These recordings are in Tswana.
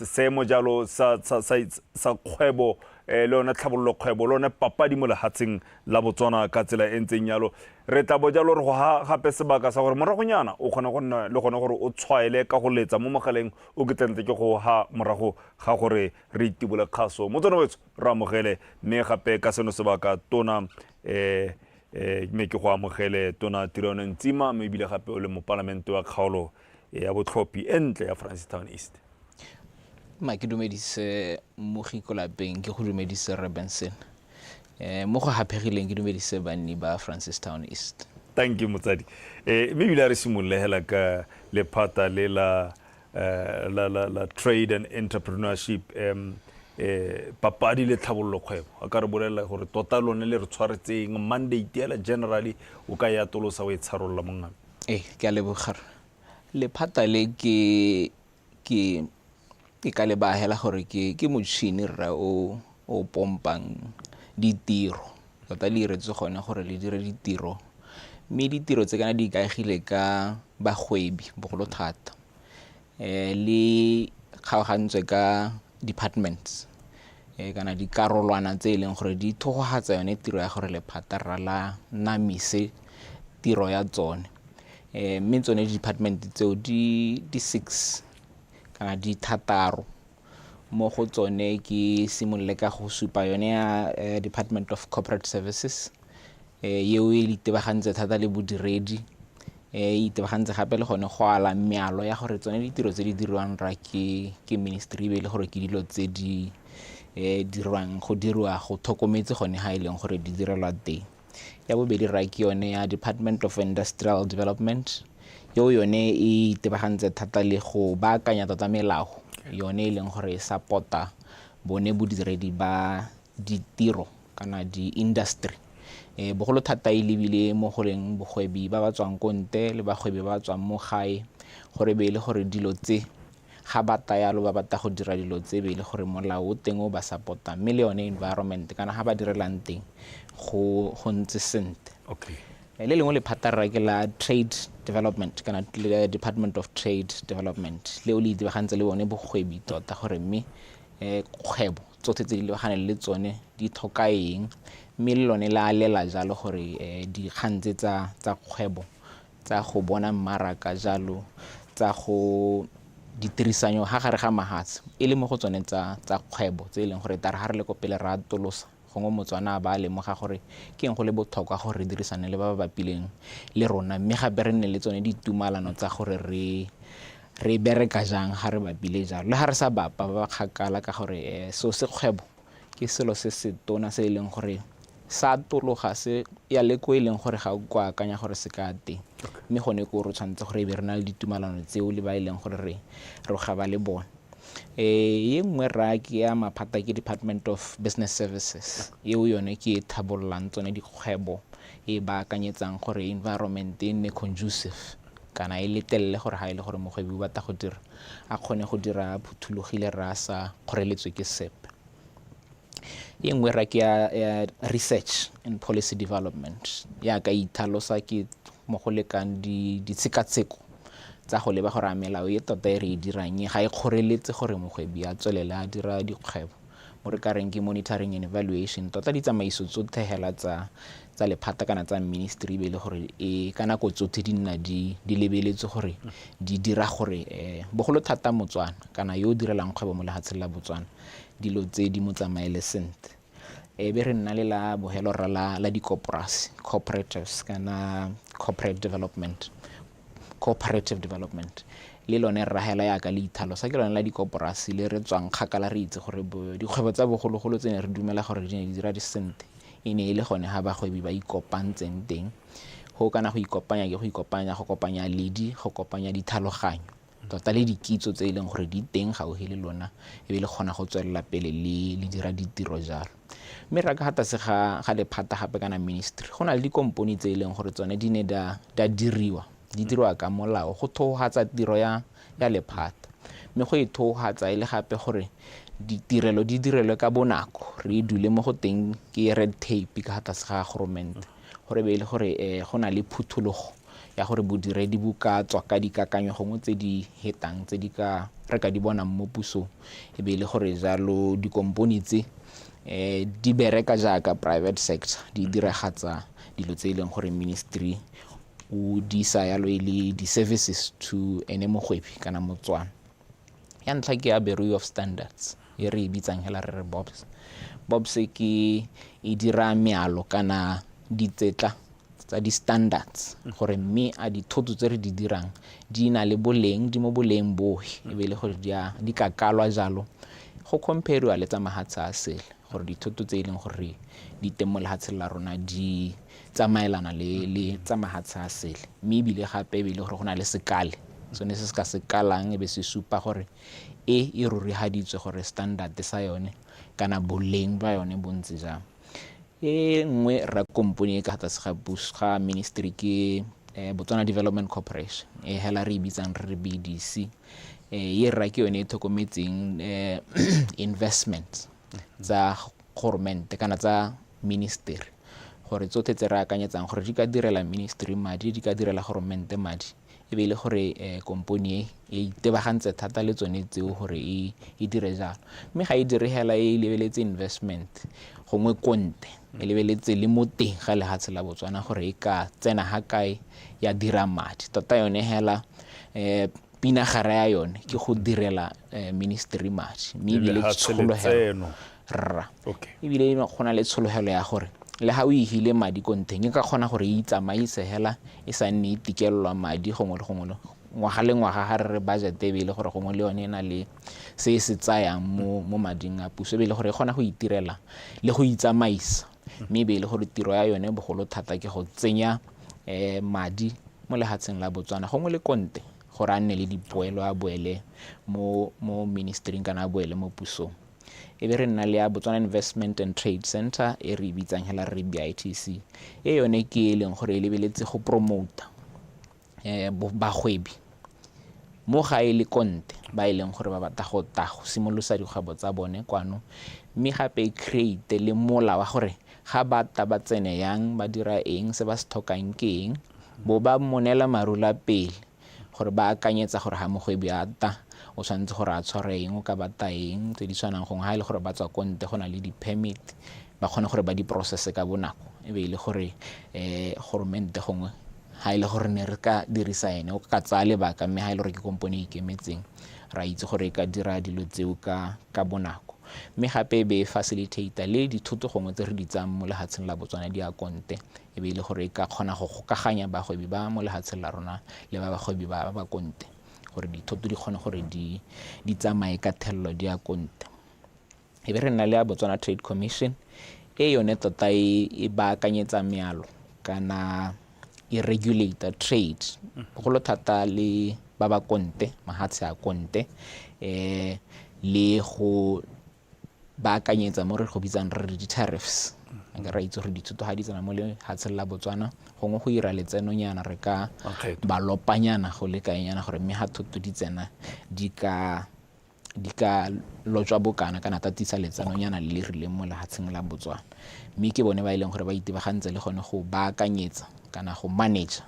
seemo jalo sa kgwebo le yone tlhabololo kgwebo le yone papadi mo lehatsheng la Botswana ka tsela e ntseng yalo re tla bo jalo re go gape sebaka sa gore moragonyana o kgona go nna le gone gore o tshwaele ka go letsa mo mogaleng o ke tlente ke go ha morago ga gore re itibole kgaso mo tsona wetso re amogele mme gape ka seno sebaka tona mme ke go amogele tona Tirone Ntsima mme ebile gape o le mo palamente wa kgaolo ya botlhophi entle ya Francistown East. Ke dumedise mogiko lapeng ke go dumedise Robinson mo go hapegileng ke dumedise banni ba Francistown East. Thank you motsadi mme ebile re simololle hela ka lephata le la trade and entrepreneurship papadi le tlhabololo kgwebo a ka re bolela gore tota lone le re tshwaretseng mandate ya generally o ka ya tolosa o e tsharolla mongame ke a lebogara lephata le ke ka le baagela gore ke motšhini rra o pompang ditiro tota le iretse gone gore le dire ditiro mme ditiro tse kana di ikaegile ka bagwebi bogolo thata le kgaogantswe ka departments kana dikarolwana tse e leng gore di thogogatsa yone tiro ya gore lephata rra la namise tiro ya tsone mme tsone di-department tseo di 6 kana di 3 mo go tsone ke simololle ka go supa yone ya Department of Corporate Services yeo e itebagantse thata le bodiredi itebagantse gape le gone go ala mealo ya gore tsone ditiro tse di dirwang ra ke ministry be le gore ke dilo tse di dirwang go dirwa go thokometse gone ha e leng gore di direlwa teng ya bobedi ra ke yone ya Department of Industrial Development yone e itebagantse thata le go baakanya tota melao yone e leng gore e support-a bone bodiredi ba ditiro kana di-industry bogolo thata e lebile mo goreng bogwebi ba ba tswang ko nte le bagwebi ba ba tswang mo gae gore be le gore dilo tse ga bata yalo ba bata go dira dilo tse be le gore molao o teng o ba support-a mme le yone environment kana ga ba direlang teng go ntse sente. Le lengwe lephata rra ke la trade development kana le Department of Trade Development leo le itebagantse le bone bogwebi tota gore mme kgwebo tsotlhe tse di lebaganeng le tsone di tlhoka eng mme le lone la lela jalo gore dikgantse tsa kgwebo tsa go bona mmaraka jalo tsa go ditirisanyo ga gare ga mahatshe e le mo go tsone tsa kgwebo tse e leng gore tare ga re le ko pele ra tolosa gongwe Motswana ba lemoga gore ke eng go le botlhokwa gore re dirisane le ba ba bapileng le rona mme gape re nne le tsone ditumalano tsa gore re bereka jang ga re bapile jalo le ga re sa bapa ba kgakala ka gore so se kgwebo ke selo se se tona se e leng gore sa tologa se ya le ko e leng gore ga o kwa akanya gore se ka teng mme gone ko re tshwanetse gore be re na le ditumalano tseo le ba e leng gore re ga ba le bone ye nngwe rra ke ya maphata ke Department of Business Services eo yone ke e thabollang tsone dikgwebo e baakanyetsang gore environment e nne conducive kana e letelele gore ga e le gore mogwebi o batla go dira a kgone go dira phuthulogile ra sa kgoreletswe ke sepe. Ye nngwe ra ke ya research and policy development ya ka ithalosa ke mo go lekang ditshekatsheko tsa go leba gore a melao e tota e re e dirang ga e kgoreletse gore mogwebi a tswelele a dira dikgwebo mo re ka reng ke monitoring and evaluation tota ditsamaiso tsotlhe hela tsa lephata kana tsa ministry be le gore ka nako tsotlhe di nna di lebeletse gore di dira gore bogolo thata Motswana kana yo o direlang kgwebo mo lehatsheng la Botswana dilo tse di mo tsamaele sente be re nna le la bogelo ra la dikoporasi cooperatives kana cooperative development le lone rra hela ya ka le ithalosa ke lone la dikoporasi le re tswang kgakala re itse gore dikgwebo tsa bogologolo tse ne re dumela gore di ne di dira disente e ne e le gone ga bagwebi ba ikopantseng teng go kana go ikopanya ke go kopanya ledi go kopanya dithaloganyo tota le dikitso tse e leng gore di teng gaufi le lona e be le kgona go tswelela pele le dira ditiro jalo mme ra ka gata se ga lephata gape kana ministry go na le dikomponi tse e leng gore tsone di ne da diriwa di dirwa ka molao go thogatsa tiro ya lephata mme go e thogatsa e le gape gore ditirelo di direlwe ka bonako re dule mo go teng ke red tape ka gata se ga government gore be le gore go na le phuthulogo ya gore bodiredi bo ka tswa ka dikakanyo gongwe tse di hetang tse re ka di bonang mo pusong e be le gore jalo dikompone tse di bereka jaaka private sector di diragatsa dilo tse e leng gore ministry o di sa yalo e le di-services to ene mogwebi kana motswana. Ya ntlha ke ya Bureau of Standards e re e bitsang hela re re BOBS. BOBS e dira mealo kana ditsetla tsa di-standards gore mme a dithoto tse re di dirang di na le boleng di mo boleng bohe e be le gore di ka kalwa jalo go compare-wa le tsa mahatshe a sele gore dithoto tse e leng gore di teng mo lehatshe la rona di tsamaelana le tsa mahatshe a sele mme ebile gape e be le gore go na le sekale sone se se ka sekalang e be se supa gore e rurihaditswe gore standard sa yone kana boleng ba yone bontse jang. E nngwe ra kompone e ka tlase ga ministry ke Botswana Development Corporation e hela re bitsang re BDC ye ra ke yone e tlhokometseng investment tsa government kana tsa ministry gore tsotlhe tse re akanyetsang gore di ka direla ministry madi di ka direla government madi e be le gore kompone e itebagantse thata le tsone tseo gore e dire jalo mme ga e dire hela e lebeletse investment gongwe konte e lebeletse le mo teng ga lehatshe la Botswana gore e ka tsena ha kae ya dira madi tota yone hela pinagare ya yone ke go direla ministry madi mme ebile tshologelo ebile go na le tshologelo ya gore le ha o ihile madi konteng e ka kgona gore e itsamaise hela e sa nne itikelelwa madi gongwe le gongwe ngwaga le ngwaga ga re budget e be le gore gongwe le yone e na le se se tsayang mo mading a puso e be le gore e kgona go itirela le go itsamaisa mme e be le gore tiro ya yone bogolo thata ke go tsenya madi mo lehatsheng la Botswana gongwe le konte gore a nne le dipoelo a boele mo ministry kana a boele mo pusong. E be re nna le ya Botswana Investment and Trade Center e re bitsang hela re BITC e yone ke e leng gore e lebeletse go promota bagwebi mo ga e le konte ba e leng gore ba batla go simolosa dikgwebo tsa bone kwano mme gape e create le mola wa gore ga ba tsene yang ba dira eng se ba se tlhokang ke eng bo ba monela marula pele gore ba akanyetsa gore ha mogwebi a ta o tshwanetse gore a tshware eng o ka bata eng tse di tshwanang gongwe ga e le gore ba tswa konte go na le di-permit ba kgone gore ba di-process ka bonako e be e le gore goromente gongwe ga e le gore ne re ka dirisa ene o ka tsaya lebaka mme ga e le gore ke kompone e ikemetseng ra itse gore e ka dira dilo tseo ka bonako mme gape e be e facilitator le dithoto gongwe tse re di tsang mo lehatsheng la Botswana di a konte e be e le gore e ka kgona go gokaganya bagwebi ba mo lehatsheng la rona le ba bagwebi ba konte gore dithoto di kgone gore di tsamaye ka thelelo di a konte. E be re nna le ya Botswana Trade Commission e yone tota e baakanyetsa mealo kana e regulator trade bogolo thata le ba ba konte mahatshe a konte le go baakanyetsa mo re go bitsang re di-tariffs ra itse gore dithoto ga di tsena mo lehatsheng la Botswana gongwe go ira letsenonyana re ka ba lopanyana go le kaenyana gore mme ga thoto di tsena di ka lotswa bokana kana tatisa letsenonyana le rileng mo lehatsheng la Botswana mme ke bone ba e leng gore ba itebagantse le gone go baakanyetsa kana go manage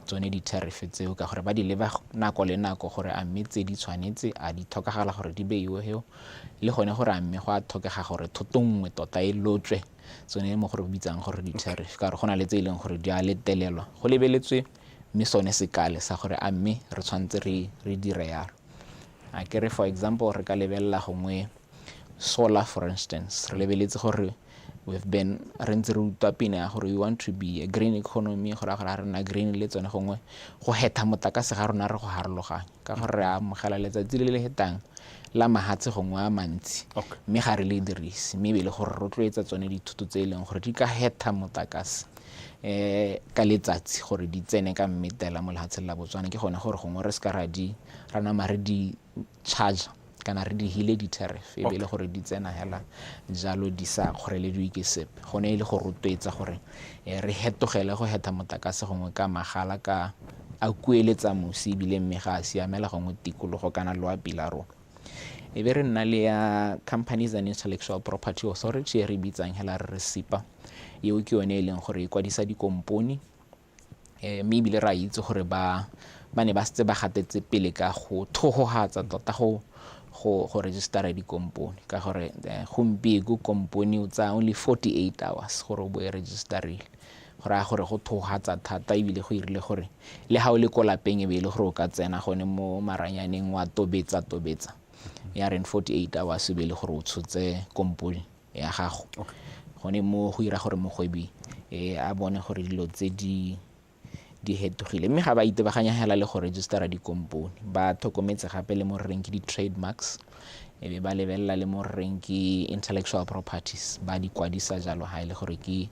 tsone di-tariff tseo ka gore ba di leba nako le nako gore a mme tse di tshwanetse a di tlhokagala gore di beiwe heo le gone gore a mme go a tlhokega gore thoto nngwe tota e lotswe tsone mo gore bitsang gore di-tariff ka gore go na le tse e leng gore di a letelelwa go lebeletswe mme sone sekale sa gore a mme re tshwanetse re dire yalo a kere for example re ka lebelela gongwe solar for instance re lebeletse gore re ntse re utlwa pina ya gore we want to be a green economy gore a re nna green le tsone gongwe go hetha motlakase ga rona re go harologanya ka gore re amogela letsatsi le le hetang la mahatshe gongwe a mantsi mme ga re le dirise mme e le gore rotloetsa tsone dithoto tse e leng gore di ka hetha motlakase ka letsatsi gore di tsene ka mmetela mo lehatsheng la Botswana ke gone gore gongwe re ska ra nama re di charge kana re di hile di-tariff e be le gore di tsena hela jalo di sa kgorelediwe ke sepe gone e le go rotloetsa gore re hetogele go hetha motlakase gongwe ka magala ka a kueletsa mosi ebile mme ga a siamela gongwe tikologo kana loapi la rona. E be re nna le ya Companies and Intellectual Property Authority e re bitsang hela re SIPA eo ke yone e leng gore e kwadisa dikompone mme ebile ra itse gore ba ne ba setse ba gatetse pele ka go thogogatsa tota go registera dikompone ka gore gompieko kompone o tsaya only 48 hours gore o bo e registerile go raya gore go thogatsa thata ebile go irile gore le ga o le ko lapeng e be e le gore o ka tsena gone mo maranyaneng wa tobetsa ya reng 48 hours e be e le gore o tshotse kompone ya gago gone mo go ira gore mogwebi a bone gore dilo tse di hetogile mme ga ba itebaganya hela le go registera dikompone ba tlhokometse gape le mo reng ke di-trademarks e be ba lebelela le mo reng ke intellectual properties ba di kwadisa jalo ha ile gore ke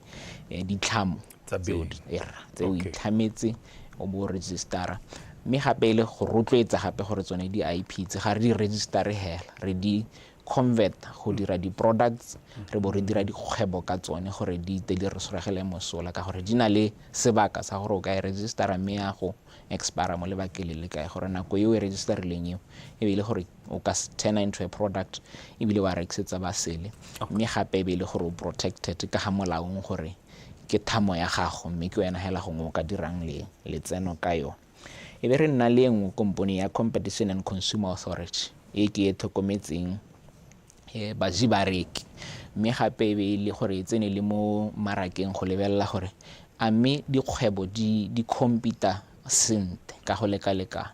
ditlhamo tse o itlhametse o bo registera mme gape le go rotloetsa gape gore tsone di-IP tse ga re di registere hela re di convert go dira di-products re bo re dira dikgwebo ka tsone gore di tle di re soregele mosola ka gore di na le sebaka sa gore o ka e registera mme ya go expire mo lebakeng le le kae gore nako e o e registerileng eo e be e le gore o ka turn into a product ebile wa rekisetsa ba sele mme gape e be e le gore o protected ka ga molaong gore ke thamo ya gago mme ke wena hela gongwe o ka dirang letseno ka yone e be re nna le engwe kompone ya Competition and Consumer Authority e ke e tlhokometseng baji bareki mme gape e be le gore e tsene le mo marakeng go lebelela gore a mme dikgwebo di compete sentle ka go lekalekana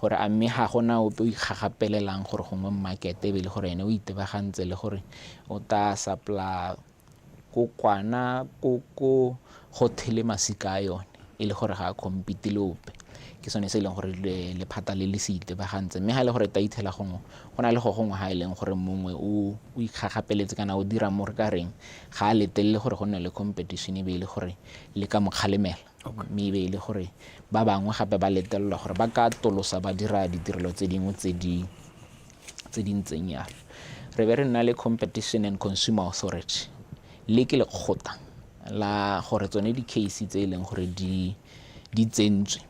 gore a mme ga gona ope o ikgagapelelang gore gongwe market e be le gore ene o itebagantse le gore o ta supply kwana go thele masika a yone e le gore ga a compete le ope ke sone se e leng gore lephata le le se itebagantse mme ga le gore ta ithela gongwe go na le go gongwe ga e leng gore mongwe o ikgagapeletse kana o dira mo re ka reng ga a letelele gore go nne le competition e be e le gore le ka mokgalemela mme e be e le gore ba bangwe gape ba letelelwa gore ba ka tolosa ba dira ditirelo tse dingwe tse di ntseng yalo re be re nna le Competition and Consumer Authority le ke lekgotla la gore tsone di-case tse e leng gore di tsentswe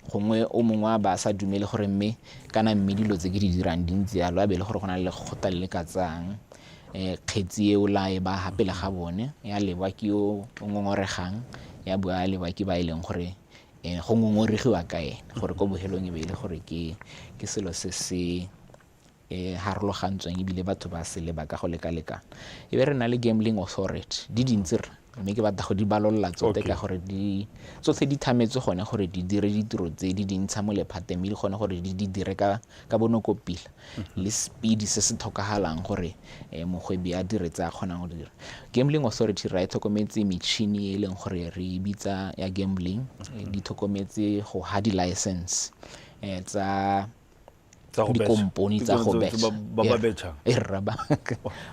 gongwe o mongwe ba sa dumele gore mme kana mme dilo tse ke di dirang di ntse yalo a be le gore go na le lekgotla le ka tsang kgetsi eo la e ba gapele ga bone ya lewa ke o ngongoregang ya bua lewa ke ba e leng gore go ngongoregiwa ka ene gore ko bohelong e be le gore ke selo se se harologantsweng ebile batho ba se leba ka go lekalekana e be re na le Gambling Authority di dintse mme ke batla go di balolola tsote ka gore tsotlhe di thametse gone gore di dire ditiro tse di dintsha mo lephateng mme di gone gore di dire ka bonokopila le speed se se tlhokagalang gore mogwebi a diretse a kgonang go dira Gambling Authority ra e tlhokometse metšhini e leng gore re bitsa ya gambling di tlhokometse go ha di-license tsa dikompone tsa go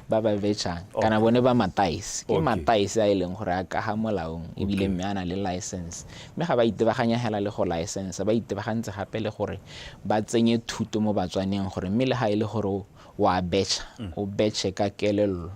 ba betšhang kana bone ba mataese ke mataese a e leng gore a ka ga molaong ebile mme a na le license mme ga ba itebaganya hela le go license ba itebagantse gape le gore ba tsenye thuto mo batswaneng gore mme le ga e le gore wa betšha o betšhe ka kelello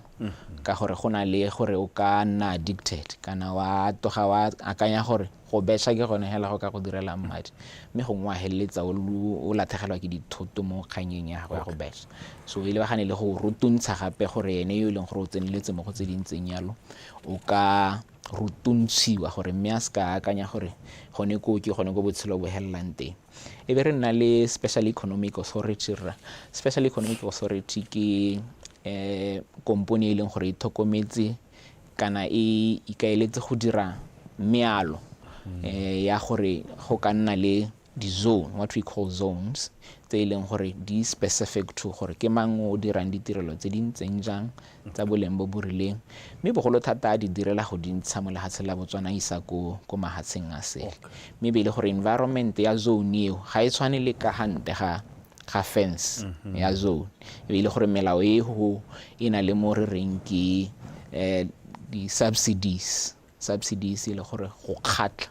ka gore go na le gore o ka nna addicted kana wa toga wa akanya gore go betšha ke gone hela go ka go direla mmadi mme go ngwa heletsa o latlhegelwa ke dithoto mo kganyeng ya go ya go betšha so e lebagane le go rutuntsha gape gore ene yo e leng gore o tseneletse mo go tse dintseng yalo o ka rutuntshiwa gore mme a se ka akanya gore gone ko botshelo bo helelang teng e be re nna le Special Economic Authority Special Economic Authority ke kompone e leng gore e tlhokometse kana e ikaeletse go dira mealo ya gore go ka nna le di-zone what we call zones tse e leng gore di specific to gore ke mang o dirang ditirelo tse di ntseng jang tsa boleng bo bo rileng mme bogolo thata a di direla go dintsha mo lehatshe la Botswana isa ko mahatsheng a sele mme be le gore environment ya zone eo ga e tshwane le ka hante ga fence ya zone e be le gore melao e go e na le mo re reng ke di-subsidies e le gore go kgatla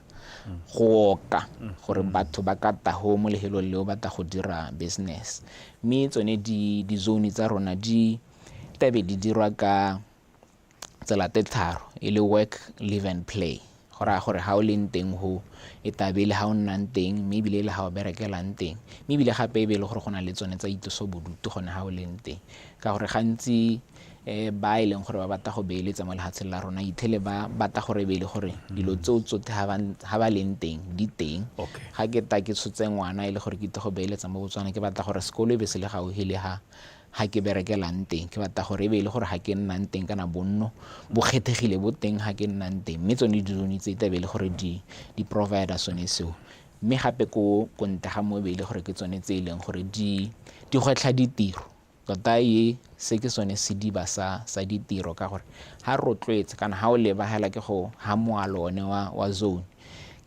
go oka gore batho ba ka taho mo lehelong leo ba ta go dira business mme tsone di-zone tsa rona di tabe di dirwa ka tsela tse tharo e le work, live and play gore ha o leng teng ho e tabele ha o nnang teng mme ebile le ha o berekelang teng mme ebile gape e be le gore go na le tsone tsa itoso bodutu gone ha o leng teng ka gore gantsi ba e leng gore ba batla go beeletsa mo lehatsheng la rona ithele ba batla gore be le gore dilo tseo tsote ha ba leng teng di teng ga ke ta ke tshotse ngwana e le gore ke tle go beeletsa mo Botswana ke batla gore sekolo e be se le gaufi le ha ke berekelang teng ke batla gore e be le gore ga ke nnang teng kana bonno bo kgethegile bo teng ga ke nnang teng mme tsone di-zone tse itabe le gore di provider sone seo mme gape ko ntle ga mo be le gore ke tsone tse e leng gore di gwetlha ditiro tota se ke sone sediba sa ditiro ka gore ha rotloetse kana ha o lebagela ke go ha moalo one wa zone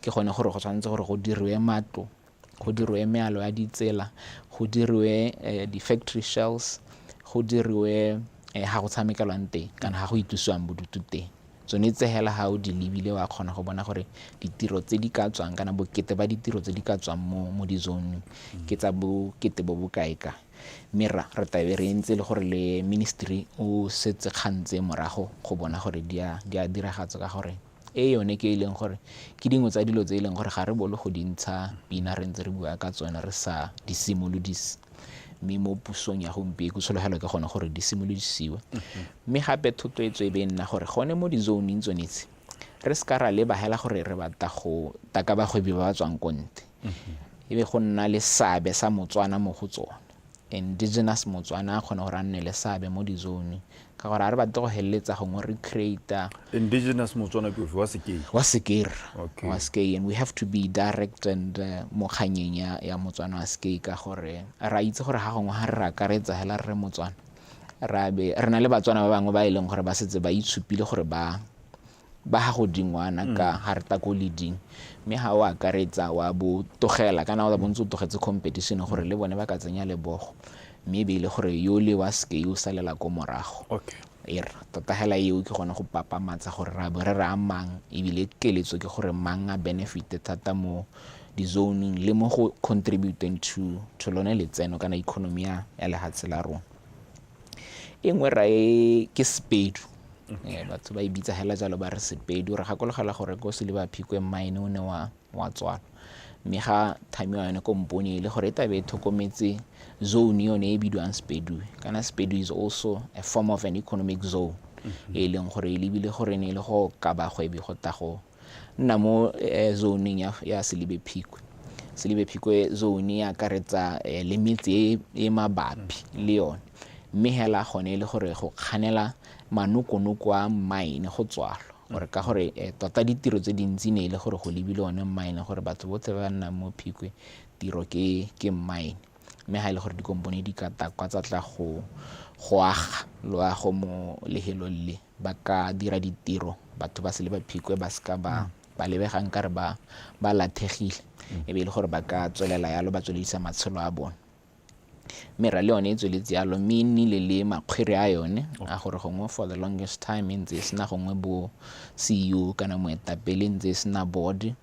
ke gone gore go tshwanetse gore go diriwe matlo go diriwe mealo ya ditsela go diriwe di-factory shells go diriwe ha go tshamekelwang teng kana ha go itusiwang bodutu teng tsone tse hela ha o di lebile wa kgona go bona gore ditiro tse di ka tswang kana bokete ba ditiro tse di ka tswang mo di-zone ke tsa bokete bo bokae ka mme re tabe re ntse le gore le ministry o setse kgantse morago go bona gore di a diragatsa ka gore yone ke e leng gore ke dingwe tsa dilo tse e leng gore ga re bole go dintsha pina re ntse re bua ka tsone re sa di simolodise mme mo pusong ya gompieno tshologelo ke gone gore di simolodisiwe mme gape thotloetso e be nna gore gone mo di-zoneng tsonetse re se ka ra lebagela gore re batla go taka bagwebi ba ba tswang konte e be go nna le seabe sa Motswana mo go tsone indigenous Motswana a kgona gore a nne le seabe mo di-zone ka gore a re batle go heleletsa gongwe re creator indigenous Motswana ke wa Sekei and we have to be direct and mo kganyeng ya Motswana wa Sekei ka gore ra itse gore ga gongwe ga re akaretsa hela re Motswana re na le Batswana ba bangwe ba e leng gore ba setse ba itshupile gore ba ga go dingwana ka ga re ta ko leading mme ha o akaretsa wa bo togela kana o bontse o togetse competition gore le bone ba ka tsenya lebogo mme be le gore yo le wa Sekei o salela ko morago tota hela eo ke gona go papamatsa gore ra bo re amang ebile keletso ke gore mang a benefit thata mo di-zoning le mo go contributing to lone letseno kana economy ya lehatshe la rona engwe ra ke Sepedu batho ba ibitsa hela jalo ba re Sepedu re gakologela gore ko Silverpeak mine o ne wa tswala mme ga thamiwa yone komponi le gore tabe thokometse zone yone e bidiwang Sepedu kana Sepedu is also a form of an economic zone e leng gore e lebile gore ne le go ka bagwebi go ta go nna mo zoning ya Silverpeak zone ya akaretsa le metse e mabapi le yone mme hela gone le gore go kganela manokonoko a mine go tswalwa gore ka gore tota ditiro tse dintsi ne ile gore go lebile one mine gore batho botlhe ba nna mo Phikwe tiro ke mine mme ha ile gore dikompone di ka takwa tsa tla go aga loago mo lehelong le ba ka dira ditiro batho ba Silverpeak ba ska ba lebegang ka re ba lathegile e be le gore ba ka tswelela yalo ba tsweledisa matshelo a bona mera le yone e tsweletse yalo mme nnile le makgwere a yone a gore gongwe for the longest time ntse sena gongwe bo CEO kana moetapele ntse sena board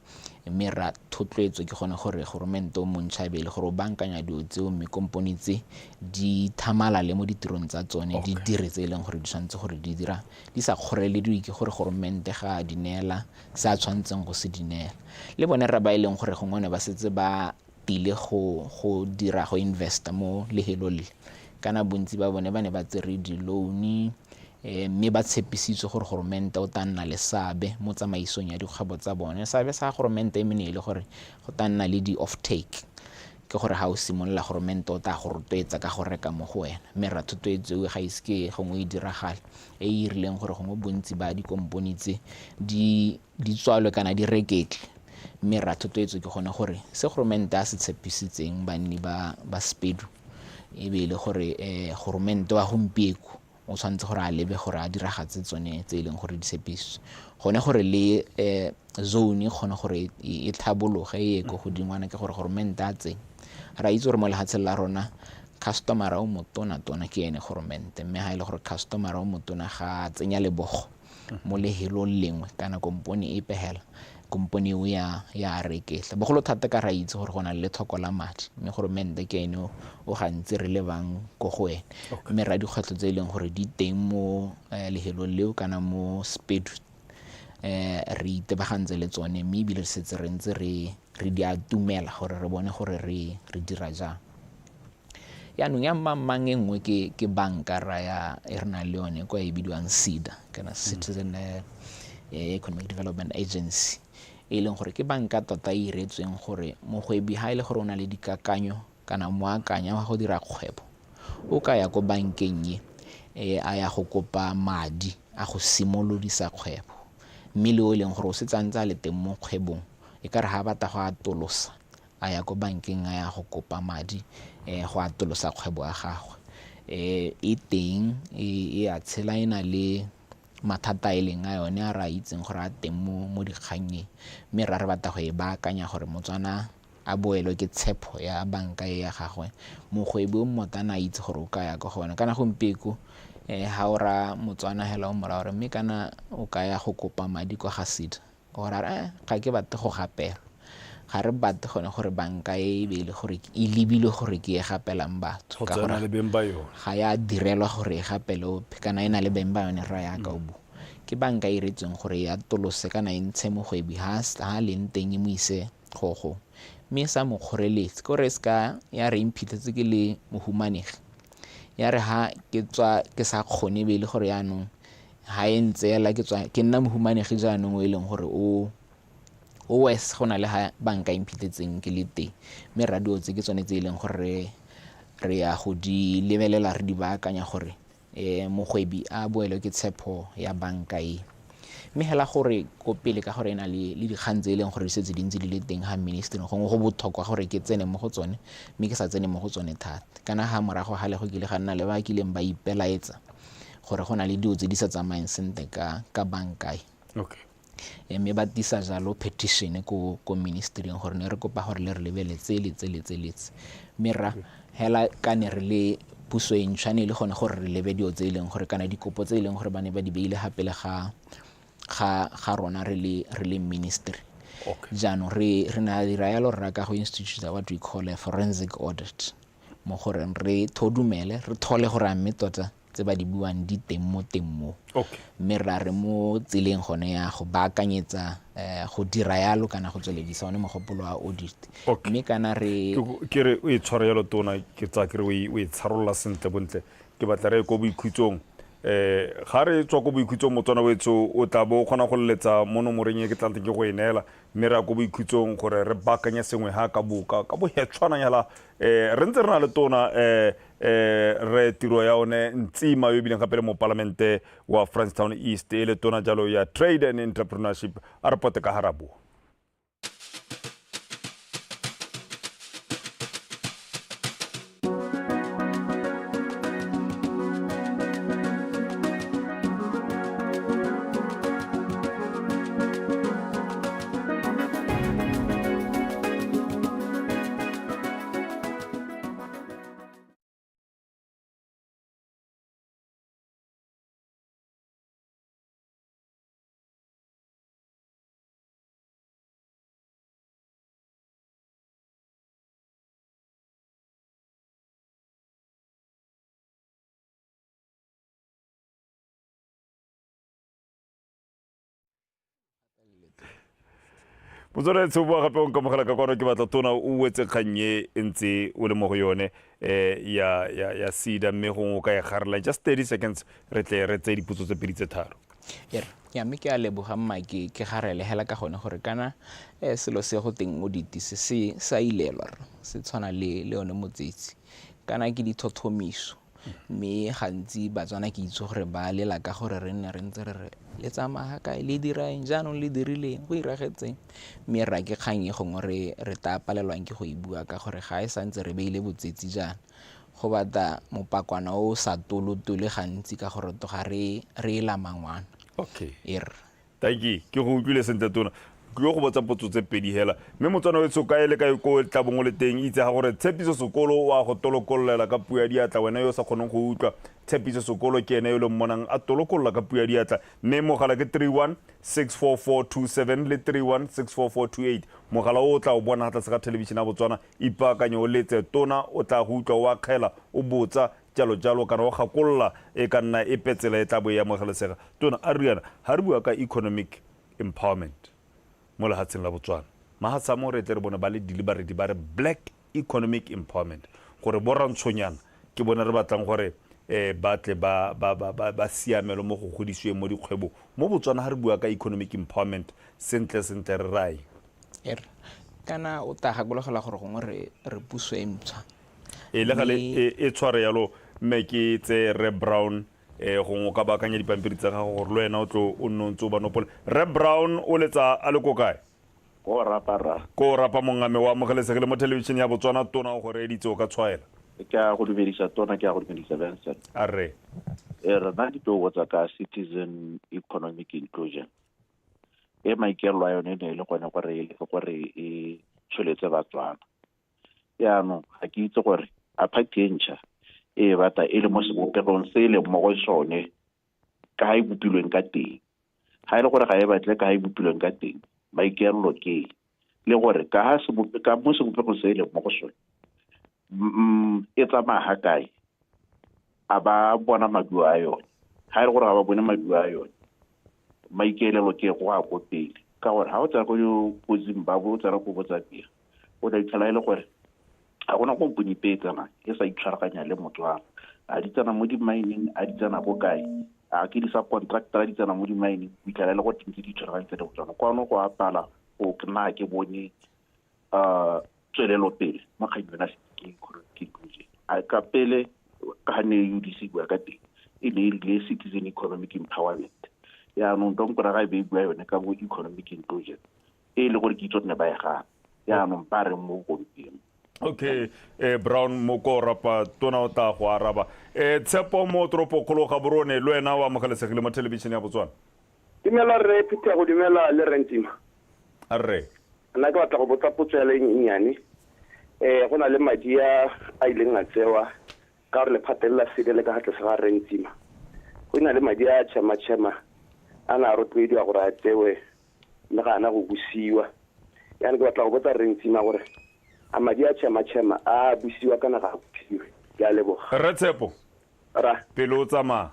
mme ra thotloetso ke gone gore government o montšha be le gore o bankanya dio tseo mme company tse di thamala le mo ditirong tsa tsone di diretse e leng gore di tshwanetse gore di dira di sa kgorelediwe ke gore government ga di neela sa tshwantseng go se di neela le bone ra ba e leng gore gongwe ne ba setse ba tile go dira go investa mo lehelong kana bontsi ba bone ba ne ba tsere di-loan mme ba tshepisitswe gore government o tla nna le seabe mo tsamaisong ya dikgwebo tsa bone seabe sa government e mene e le gore go tla nna le di-off take ke gore ga o simolola government o tla go rotloetsa ka go reka mo go wena mme ra thotloetso ga iske gongwe e diragale e e rileng gore gongwe bontsi ba dikompone tse di tswalwe kana di reketle mme ra thotloetso ke gone gore se government a se tshepisitseng banni ba Sepedu e be le gore government wa gompieko o tshwanetse gore a lebe gore a diragatse tsone tse e leng gore di tshepisitswe gone gore le zone gone gore e tlhabologe e go godingwana ke gore government a tseng ra itse gore mo lehatsheng la rona customer o motona ke ene government mme ha ile gore customer o motona ga tsenya lebogo mo lehelong lengwe kana kompone e pehela kompone o ya reketla bogolo thata ka ra itse gore go na le tlhoko la madi mme government ke ene o gantsi re le bang go go ene mme ra dikgwetlho tse e leng gore di teng mo lehelong leo kana mo Sepedu re itebagantse le tsone mme ebile re setse re ntse re di atumela gore re bone gore re dira jang yaanong ya mmang e nngwe ke banka ra e re na le yone kwa e bidiwang SEDA kana Citizen Economic Development Agency e leng gore ke banka tota e iretsweng gore mogwebi ha ile gore o na le dikakanyo kana moakanya wa go dira kgwebo o ka ya ko bankeng a ya go kopa madi a go simolodisa kgwebo mme le o leng gore o se tsantsa le teng mo kgwebong e ka re ha batla go atolosa a ya ko bankeng a ya go kopa madi go atolosa kgwebo ya gagwe e teng e a tshela ena le mathata e leng a yone a ra itseng gore a teng mo dikganyeng mme ra re batla go e baakanya gore motswana a boelwe ke tshepo ya banka e ya gagwe mogwebi o mmotana a itse gore o ka ya ko gona kana gompieko ha o ra motswana hela o mora gore mme kana o ka ya go kopa madi kwa ga SEDA gore ga ke batle go gapela ga re batle gone gore banka e be le gore e lebile gore ke e gapelang batho ka gore ga ya direlwa gore e gapele ope kana e na le beng ba yone ra ya ka o bu ke banka e retsweng gore ya tolose kana e ntshe mogwebi ha leng teng e mo ise gogo mme sa mo kgoreletsi kore ska ya re imphithetse ke le mohumanegi ya re ha ke tswa ke sa kgone be le gore yaanong ha e ntseela ke nna mohumanegi jaanong o e leng gore o wes go na le ha banka imphithetseng ke le teng mme radio tse ke tsone tse e leng gore re ya go di lebelela re di baakanya gore mogwebi a boelwe ke tshepo ya banka e mme hela gore ko pele ka gore ena le dikgang tse e leng gore di setse dintsi di le teng ga ministry gongwe go botlhokwa gore ke tsene mo go tsone mme ke sa tsene mo go tsone thata kana ga morago ga le go kile ga nna le ba kileng ba ipelaetsa gore go na le dilo tse di sa tsamayeng sentle ka banka mme ba tisa jalo petition ko ministry gore ne re kopa gore le re lebeletse mme ra hela ka ne re le puso e ntšhwane le gone gore re lebe dio tse e leng gore kana dikopo tse e leng gore ba ne ba di beile gapele ga rona re le ministry jaanong re na dira yalo re ka go institute what we call a forensic audit mo gore re thodumele re thole gore a mme tota tse ba di buang di teng mo mme ra re mo tseleng gone ya go baakanyetsa go dira yalo kana go tsweledisa one mogopolo wa audit mme kana ke re o e tshwara yalo tona ke tsa ke re o e tsharolla sentle bontle ke batla re go boikhutsong ga re tswa go boikhutsong motswana wetso o tla bo kgona go letsa mo nomoreng e ke tlanteng ke go e neela mme ra go boikhutsong gore re baakanya sengwe ha ka bo hetshwana yala re ntse re na le tona re tiro ya one Ntsima yo bileng gape le mo parlamente wa Francistown East e le tona jalo ya trade and entrepreneurship a re pote ka harabo Motswana tse bua gape o nkamogela ka kwano ke batla tona o wetse kgannye ntse o le mo go yone ya SEDA mme gongwe o ka e garela just 30 seconds re tle re tse dipotso tse pedi tse tharo ya mme ke a leboga mmake ke garele hela ka gone gore kana selo se go teng audit se sa ilelwa se tshwana le yone motsetsi kana ke dithothomiso mme gantsi batswana ke itse gore ba lela ka gore re nne re ntse re le tsamaya kae le diraeng jaanong le dirileng go iragetseng mme ra ke kgang e gongwe re ta palelwang ke go e bua ka gore ga e santse re beile botsetsi jaana go batla mopakwana o sa tolotole gantsi ka gore toga re e lamangwana thank you ke go utlwile sentle tona ke go botsa potso tse pedi hela mme motswana wetso ka ele ka go tla bongwe le teng itse ga gore Tshepiso Sekolo wa go tolokololela ka puo ya diatla wena yo sa kgoneng go utlwa Tshepiso Sekolo ke ene yo le mmonang a tolokolola ka puo ya diatla mme mogala ke 3164427 le 3164428 mogala o tla o bona tla se ka television ya Botswana ipaakanye o letse tona o tla go utlwa wa kgela o botsa jalo kana o gakolola e ka nna e petsela e tla bo ya mogelesega tona a riana ha re bua ka economic empowerment mo lehatsheng la Botswana mahatsa mo re tle re bona ba le dilibaredi ba re black economic empowerment gore bo rantshonyana ke bona re batlang gore ba tle ba siamelo mo go godisiweng mo dikgwebo mo Botswana ha re bua ka economic empowerment sentle re rai kana o ta gakologelwa gore gongwe re puso e ntšhwa le gale e tshware yalo mme ke tse Re Brown gongwe ka baakanya dipampiri tsa gago gore le wena o tlo o nne ntse o ba nopole Re Brown o letsa a le ko kae ko rapa mongame wa amogelesegile mo television ya Botswana tona o gore editse o ka tshwaela ke a go dumedisa tona ke a go dumedisa Vincent a re nna ditoro tsa ka citizen economic inclusion maikelo a yone ne le gone gore e tsholetse Batswana yaanong ga ke itse gore apartheid e batla e le mo sebopegong se le mo go sone ka ha e bopilweng ka teng ha e le gore ga e batle ka ha e bopilweng ka teng maikelo ke le gore ka ha ka mo sebopegong se le mo go sone e tsamaya kae a ba bona maduo a yone ha e le gore ga ba bone maduo a yone maikelelo ke go a go pele ka gore ha o tsaya go Zimbabwe o tsaya go Botsapia o tla itlhela e le gore a gona company pe tsana e sa itshwaraganya le Motswana a di tsana mo di-mining a di tsana go kae a ke di subcontractor di tsana mo di-mining o itlhela le go tintse di tshwaragantse le Botswana kwano go apala go nna ke bone tswelelo pele mo kganyona ke inclusion a ka pele ka ne UDC bua ka teng e le citizen economic empowerment yaanong donkora ga e bua yone ka bo economic inclusion e le gore ke itse ne ba e ga yaanong ba re mo gompieno okay Brown mo ko rapa tona o ta go araba Tshepo mo tropo kgolo ga borone le wena wa amogelesegile mo television ya Botswana dimela re Peter go dimela le Rentsima a re nna ke batla go botsa potso ya lenyenyane go na le madi a ileng a tsewa ka re le phatella sedele ka hatle sa Rentsima go na le madi a chema a na rotloediwa gore a tsewe le ga ana go busiwa yana ke batla go botsa Rentsima gore a madi a chema a busiwa kana ga busiwe ke a leboga re Tshepo ra pele o tsamaya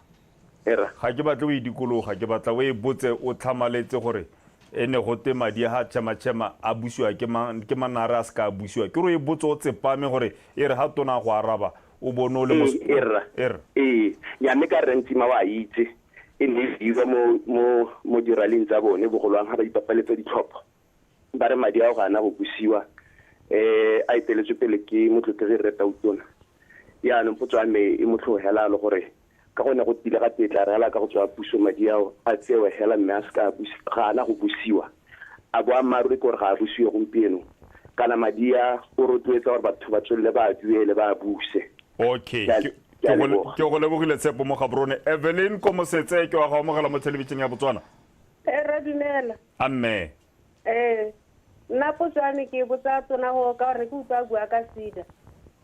era ga ke batle o idikologa ke batla o e botse o tlhamaletse gore ene go te madi ha chema a busiwa ke manara a ska a busiwa ke re e botse o tsepame gore e re ha tona go araba o bone o le era ya me ka Rentsima wa itse e ne diwa mo diraleng tsa bone bogolwang ha ba ipapaletsa ditlhopho ba re madi a go ana go busiwa a iteletswe pele ke motlotlegi Re Tautona yaanong potso a me e motlhogela le gore ka gone go tile ga tetla re ala ka go tswa puso madi ao a tsewe hela mme a ska ga ana go busiwa a bo amaru ke gore ga a busiwe gompieno kana madi a o rotloetsa gore batho ba tswelle ba duele ba buse okay ke go lebogile Tshepo mo gaborone Evelyn ko mosetse ke wa ga amogela mo television ya Botswana ra dumela amme nna potswane ke botsa tsona go ka gore ke utlwa bua ka SIDA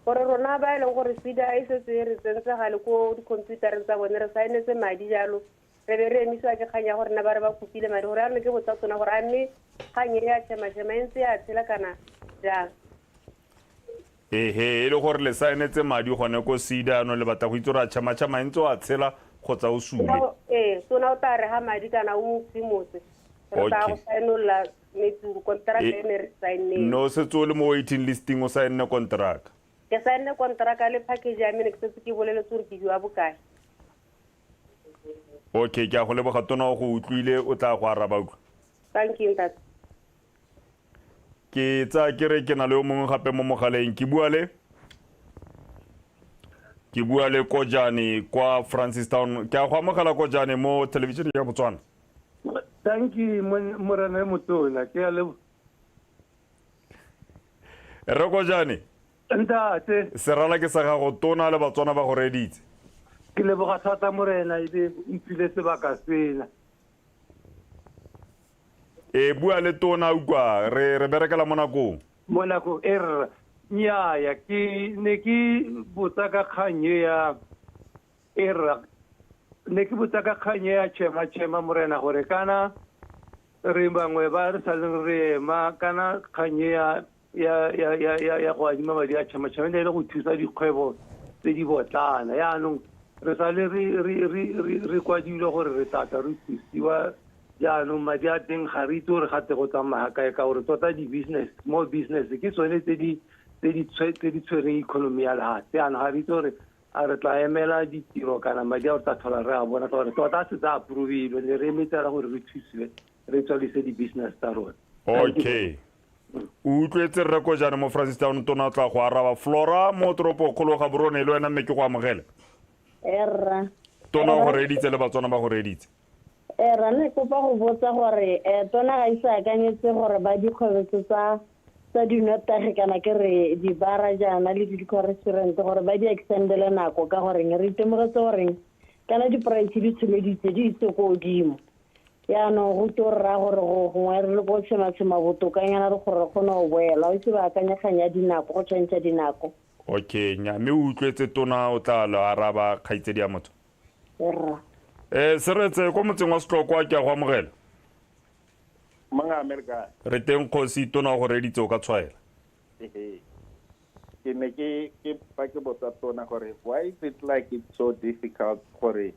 gore rona ba e leng gore SIDA e setse re tsentsagale ko dikhomphutareng tsa bone re saenetse madi jalo re be re emisiwa ke kgang ya gore na ba re ba kopile madi gore a rene ke botsa tsona gore a mme kgang e ya chema e ntse ya tshela kana jang e le gore le saenetse madi gone ko SIDA ano le batla go itse gore a chema e ntse wa tshela kgotsa o sule sona o tla re ga madi kana o motse re tla go saenolla metsuru kontraka e ne re saenne no setse o le mo waiting listing o saenne kontraka ke saenne kontraka le package ya mene ke setse ke boleletse gore ke jwa bokae okay ke a go leboga tona go utlwile o tla go araba utlwa thank you ntate ke tsa ke re ke na le o mongwe gape mo mogaleng ke bua le Kojane kwa Francistown ke a go amogela Kojane mo television ya Botswana thank you morena motona ke a le re Kojane ntate serala ke sa gago tona le Batswana ba go reditse ke leboga thata morena e be mpile sebaka sena bua le tona ukwa re berekela mo nakong nyaaya ke ne ke botsa ka kganye ya chema morena gore kana re bangwe ba re sa leng re ema kana kganye ya go adima madi a chema e le go thusa dikgwebo tse di botlana yaanong re sa le re kwadilwe gore re tata re thusiwa jaanong madi a teng ga re itse gore gate go tsamaya kae ka gore tota di-business small business ke tsone tse di tshwereng economy ya lehatshe yaanong ga re itse gore a re tla emela ditiro kana madi a o tla thola re a bona ka gore tota se tsa approvilwe le re emetsela gore re thusiwe re tswalise di-business tsa rona. okay o utlwetse rre ko jane mo Francistown tona o tla go araba Flora mo toropo kgolo ga borone le wena mme ke go amogele Erra. tona go reditse le batswana ba go reditse Ra ne kopa go botsa gore tona ga isa akanyetse gore ba dikgwebo tsa dinotagi kana ke re dibara jaana le di-restaurant gore ba di extendele nako ka goreng re itemogetse goreng kana di-price di tshumeditse di itse ko godimo yaanong go to rra gore gongwe re le ko tshema botokanyana re gore re kgone go boela o itse ba akanyaganya dinako go tshwantšha dinako okay nya mme o utlwetse tona o tla le araba kgaitsedi ya motho Erra. se retse ko motseng wa Setlokwa ke a go amogela Mga Amerika. re teng kgosi tona go reditse o ka tshwaela Ke ne ke pa ke botsa tona gore why is it like it's so difficult gore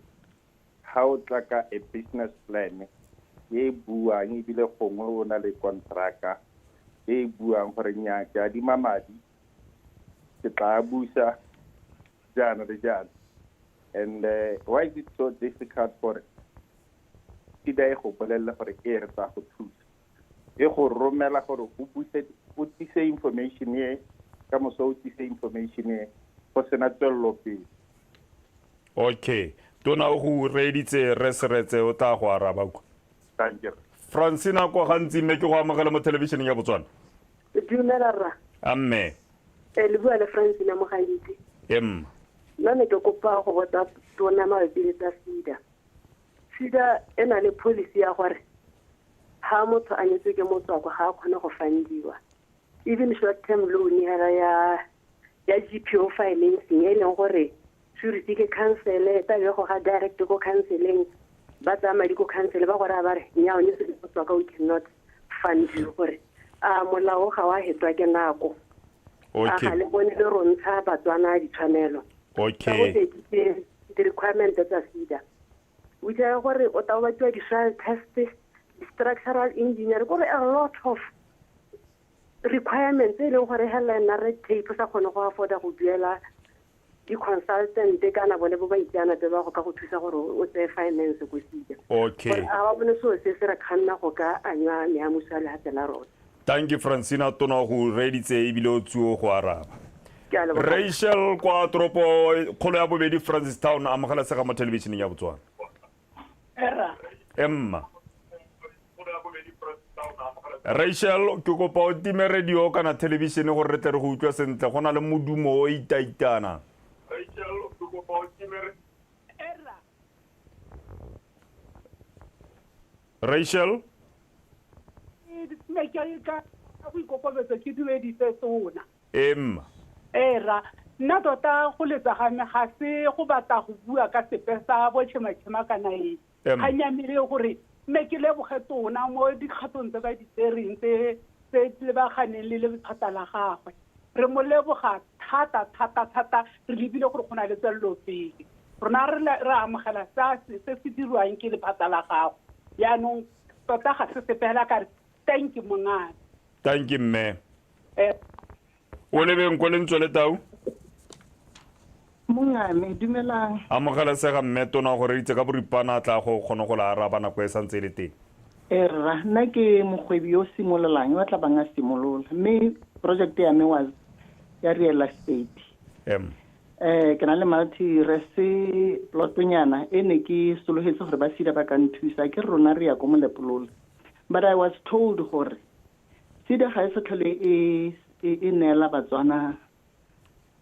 how tla ka a business plan e buang ebile gongwe o na le kontraka e buang gore nya ke adima madi ke tla busa jana le jana and why is it so difficult for SEDA go bolela gore e re tsa go thusa e go romela gore o tise information e ka moso o tise information e go sena tswello pele okay tona o go reditse re seretse o tla go araba ko thank you Francina kwa gantsi mme ke go amogela mo televisioneng ya Botswana dumela rra amme le bua le Francina mo gaitse nna ne ke kopa go botsa tona mabapi le tsa SEDA ena le policy ya gore ha motho a nyetse ke motswako ga a kgone go fandiwa even short term loan ya GPO financing e leng gore surety ke cancele ta le go ga direct go canceling ba tsa madi go cancel ba gore ba re nya o nyetse ke motswako we cannot fund you gore a molao ga wa hetwa ke nako okay a le bone le rontsha batswana ditshwanelo okay the requirement tsa SEDA we tell gore o ta ba tswa di-soil test structural engineer gore a lot of requirements e leng gore hela na red tape sa kgone go afforda go duela di-consultant kana bone bo ba itseana tse ba go ka go thusa gore o tseye finance go SEDA okay a ba bone so se re kganna go ka anya meamuso ya lehatshe la rona thank you Francina tona go reditse ebile o tsuo go araba Rachel kwa toropo kgolo ya bobedi Francistown amogela sega mo televisioneng ya Botswana Emma Rachel ke kopa o time radio kana television gore re tle re go utlwa sentle gona le modumo o itaitana Rachel Emma Era nna tota go letsa game ga se go batla go bua ka sepe sa bochema kana e ga nyamile gore mme ke leboge tona mo dikgatong tse ba di tsereng tse lebaganeng le lephata la gagwe re mo leboga thata re lebile gore go na le tswelelo pele rona re amogela se se dirwang ke lephata la gago yaanong tota ga se sepela ka re thank you mongane thank you mme o lebeng ko lentswe le tau Mongame dumelang amogela sega mme tona gore itse ka boripana tla go kgona go la araba nako e santse le teng Erra nna ke mogwebi yo simololang wa tla banga simolola mme project ya me was ya real estate ke na le multi resi plotonyana ene ke sologetse gore ba SEDA ba ka nthusa ke rona re ya ko molepolola but I was told gore SEDA ga se tlhole e neela batswana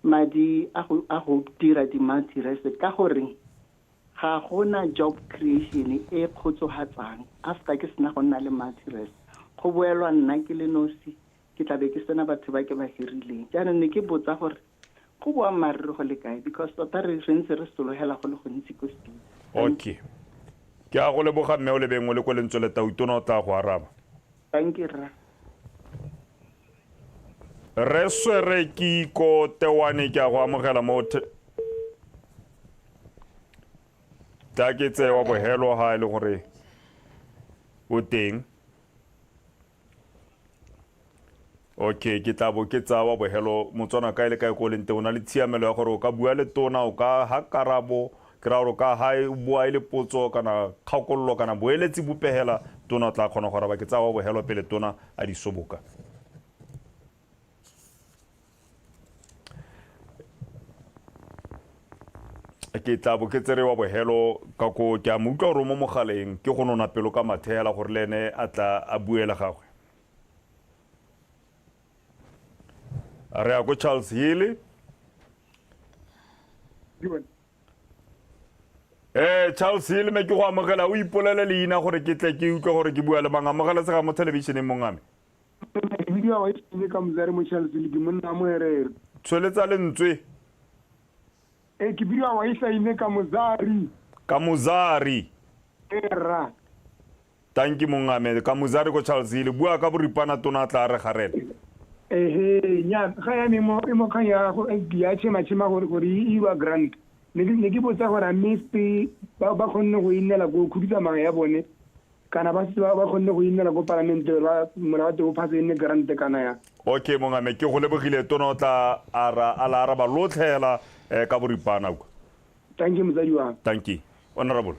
madi a go dira di-multi-rest ka gore ga gona job creation e kgotsogatsang after ke sena go nna le multi-rest go boelwa nna ke le nosi ke tlabe ke sena batho ba ke ba hirileng jaanong ne ke botsa gore go boa marere go le kae because tota re ntse re sologela go le gontsi ko SEDA okay ke a go leboga mme o le bengwe le ko lentswe le tau tona o tla go araba thank you rra re swere ke ko tewane ke a go amogela mo ta ke tsewa bohelo ha ile gore o teng okay ke tla bo ke tsawa bohelo Motswana ka ile ka go lente ona le tshiamelo ya gore o ka bua le tona o ka ha karabo kra o ka ha bua ile potso kana kgakollo kana boeletsi bopehela tona tla khona gore ba ke tsawa bohelo pele tona a di soboka ke tla bo ke tserewa bohelo ka go ke a mutla gore mo mogaleng ke go nona pelo ka mathela gore lene a tla a buela gagwe re a go Charles Hill Charles Hill me ke go amogela o ipolele leina gore ke tle ke utlwe gore ke bua le bang amogela se ga mo televisioneng mongame video wa itse ka mzare mo Charles Hill ke monna mo erere tsweletsa lentswe ke video wa isa ine ka Muzari era tanki mongame ka Muzari go Charles Hill bua ka boripana tona tla re garela nya ga ya mo khanya go ya tshema gore e wa grant ne ke botsa gore misti ba khonne go inela go khudisa mang ya bone kana ba khonne go inela go parliament la molato o phase ne grant kana ya okay mongame ke go lebogile tona tla ara ba lotlhela ka boripana go thank you mzadi wa thank you honorable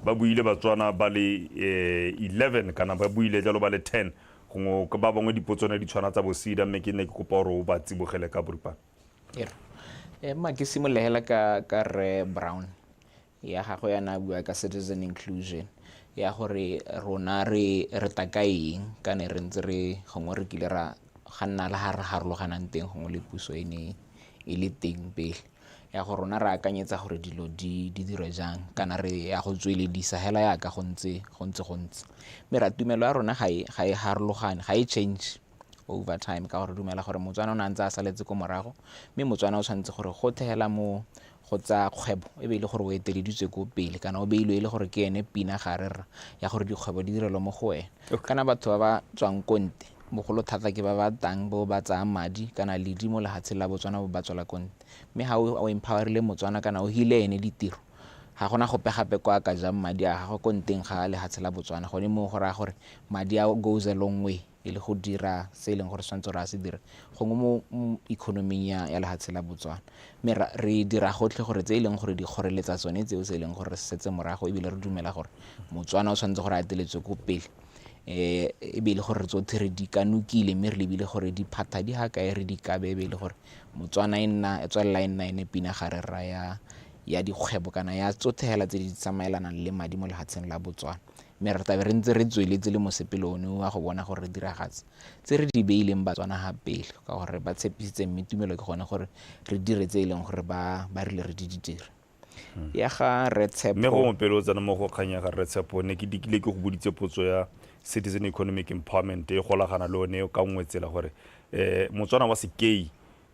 ba buile Batswana ba le 11 kana ba buile jalo ba le 10 go ka ba bangwe dipotsona di tshwana tsa bosida mme ke ne ke kopa gore o ba tsibogele ka boripana ma ke simolehela ka Re Brown ya gago ya na bua ka citizen inclusion ya gore rona re takaeng kana re ntse re gongwe re kile ra ganna la ha re harologanang teng gongwe le puso ene e le teng pele ya go rona re akanyetsa gore dilo di dire jang kana re ya go tsweledisa hela ya ka gontse me ra tumelo ya rona ga e harologane ga e change over time ka gore dumela gore Motswana o nantsa a saletse ko morago mme Motswana o tshwantse gore go thehela mo go tsa kgwebo e be ile gore o eteleditswe ko pele kana o beilwe ile gore ke ene pina garera ya gore dikgwebo di direlwa mo go wena kana batho ba ba tswang konte mogolo thata ke ba ba tang bo ba tsa madi kana le di mo lehatshe la Botswana bo ba tswela konte mme ha o empowerile Motswana kana o hile ene ditiro ha gona go pegape kwa ka jang madi a go konteng ga lehatshe la Botswana go ne mo go ra gore madi a goes a long way ile go dira se leng gore swantse ra se dira gongwe mo economy ya lehatshe la Botswana mme re dira gotlhe gore tse leng gore di kgoreletsa tsone tseo se leng gore se setse morago ebile re dumela gore Motswana o swantse gore a teletswe ko pele e bile gore re tsotlhe re di kanukile mme re lebile gore di phata di ha kae re di kabe e bile gore Motswana e tswela ene pina garera ya dikgwebo kana ya tsothela tse di tsamaelana le madi mo lehatsheng la Botswana mme re tabe re ntse re tsweletse le mosepelone wa go bona gore re diragatse tse re di beileng Batswana ha pele ka gore ba tshepisitse mme tumelo ke gone gore re dire tse ileng gore ba rile re di dire ya ga Re Tshepo mme go mpelo tsana mo go khanya ga Re Tshepo ne ke dikile ke go boditse potso ya citizen economic empowerment e golagana le one ka ngwe tsela gore Motswana wa sekei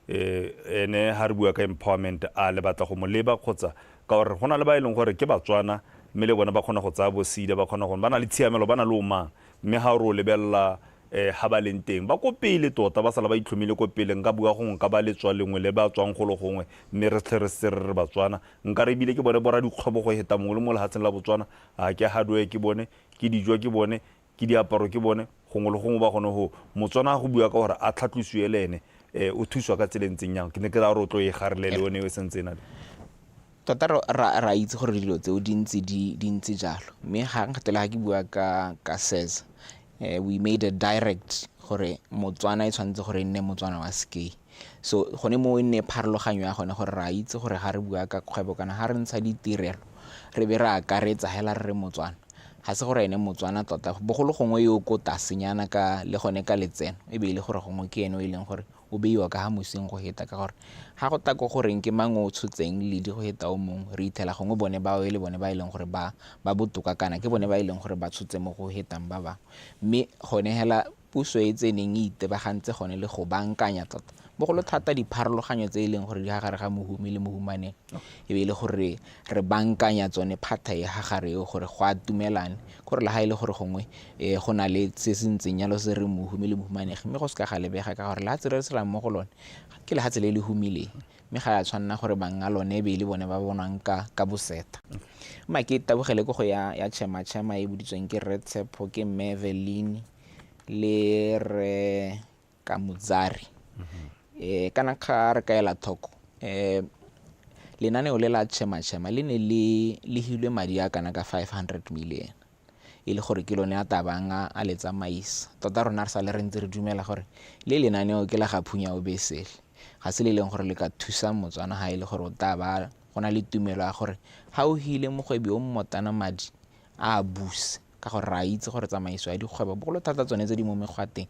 ene ha re bua ka empowerment a le batla go mo leba khotsa ka gore gona le ba ileng gore ke Batswana mme le bona ba khona go tsaya bosida ba khona go ba na le tshiamelo ba na le omang mme ha o lebella ha ba leng teng ba ko pele tota ba sala ba itlhomile ko pele nka bua go nka ba le tswa lengwe le ba tswang go lo gongwe mme re tle re Batswana nka re bile ke bone bora dikgwebo go heta mongwe le mo lehatseng la Botswana a ke hardware ke bone ke dijo ke bone ke diaparo ke bone gongwe le gongwe ba gone go Motswana go bua ka gore a tlhatlhisiwe le ene o thuswa ka tselentseng yang ke ne ke ra re o tlo e garile le one e sentsena tota ra itse gore dilo tseo di ntse jalo mme ga ngatela ha ke bua ka says we made a direct gore Motswana e tshwanetse gore nne Motswana wa ski so gone mo nne pharologanyo ya gone gore ra itse gore ga re bua ka kgwebo kana ha re ntsha ditirelo re be ra akaretsa hela re Motswana ha se gore ene Motswana tota bogolo gongwe yo ko tasenyana ka le gone ka letseno e be ile gore gongwe ke ene o ileng gore o beiwa ka ha mosing go heta ka gore ha go ta go goreng ke mango o tshotseng le di go heta o mong re ithela gongwe bone ba le bone ba ileng gore ba botoka kana ke bone ba ileng gore ba tshotse mo go hetang ba ba mme gone hela puso e tseneng e itebagantse gone le go bankanya tota bogolo thata dipharologanyo tse ileng gore di ha gare ga mohumi le mohumane e be ile gore re bankanya tsone phata e ha gare gore go a tumelane gore le ha ile gore gongwe go na le se sentseng yalo se re mohumi le mohumane mme go se ka ga lebega ka gore la tsere se la mo go lone ke le ha tsele le humile mme ga ya tshwanna gore banga lone e be ile bone ba bonang ka boseta ma ke tabogele go ya chema e boditsweng ke Re Tshepo ke Mevelini le re ka Motsari kana ga re ka ela thoko lenaneo le la tšhema le ne le hilwe madi a kana ka 500 million e le gore ke lone a tabang a le tsamaisa tota rona re sa le re ntse re dumela gore le lenaneo ke la ga Phunya o Besele ga se le leng gore le ka thusa Motswana ha e le gore o taba go na le tumelo ya gore ha o hile mogwebi o mmotana madi a buse ka gore ra itse gore tsamaiso ya dikgwebo bogolo thata tsone tse di mo mekgwateng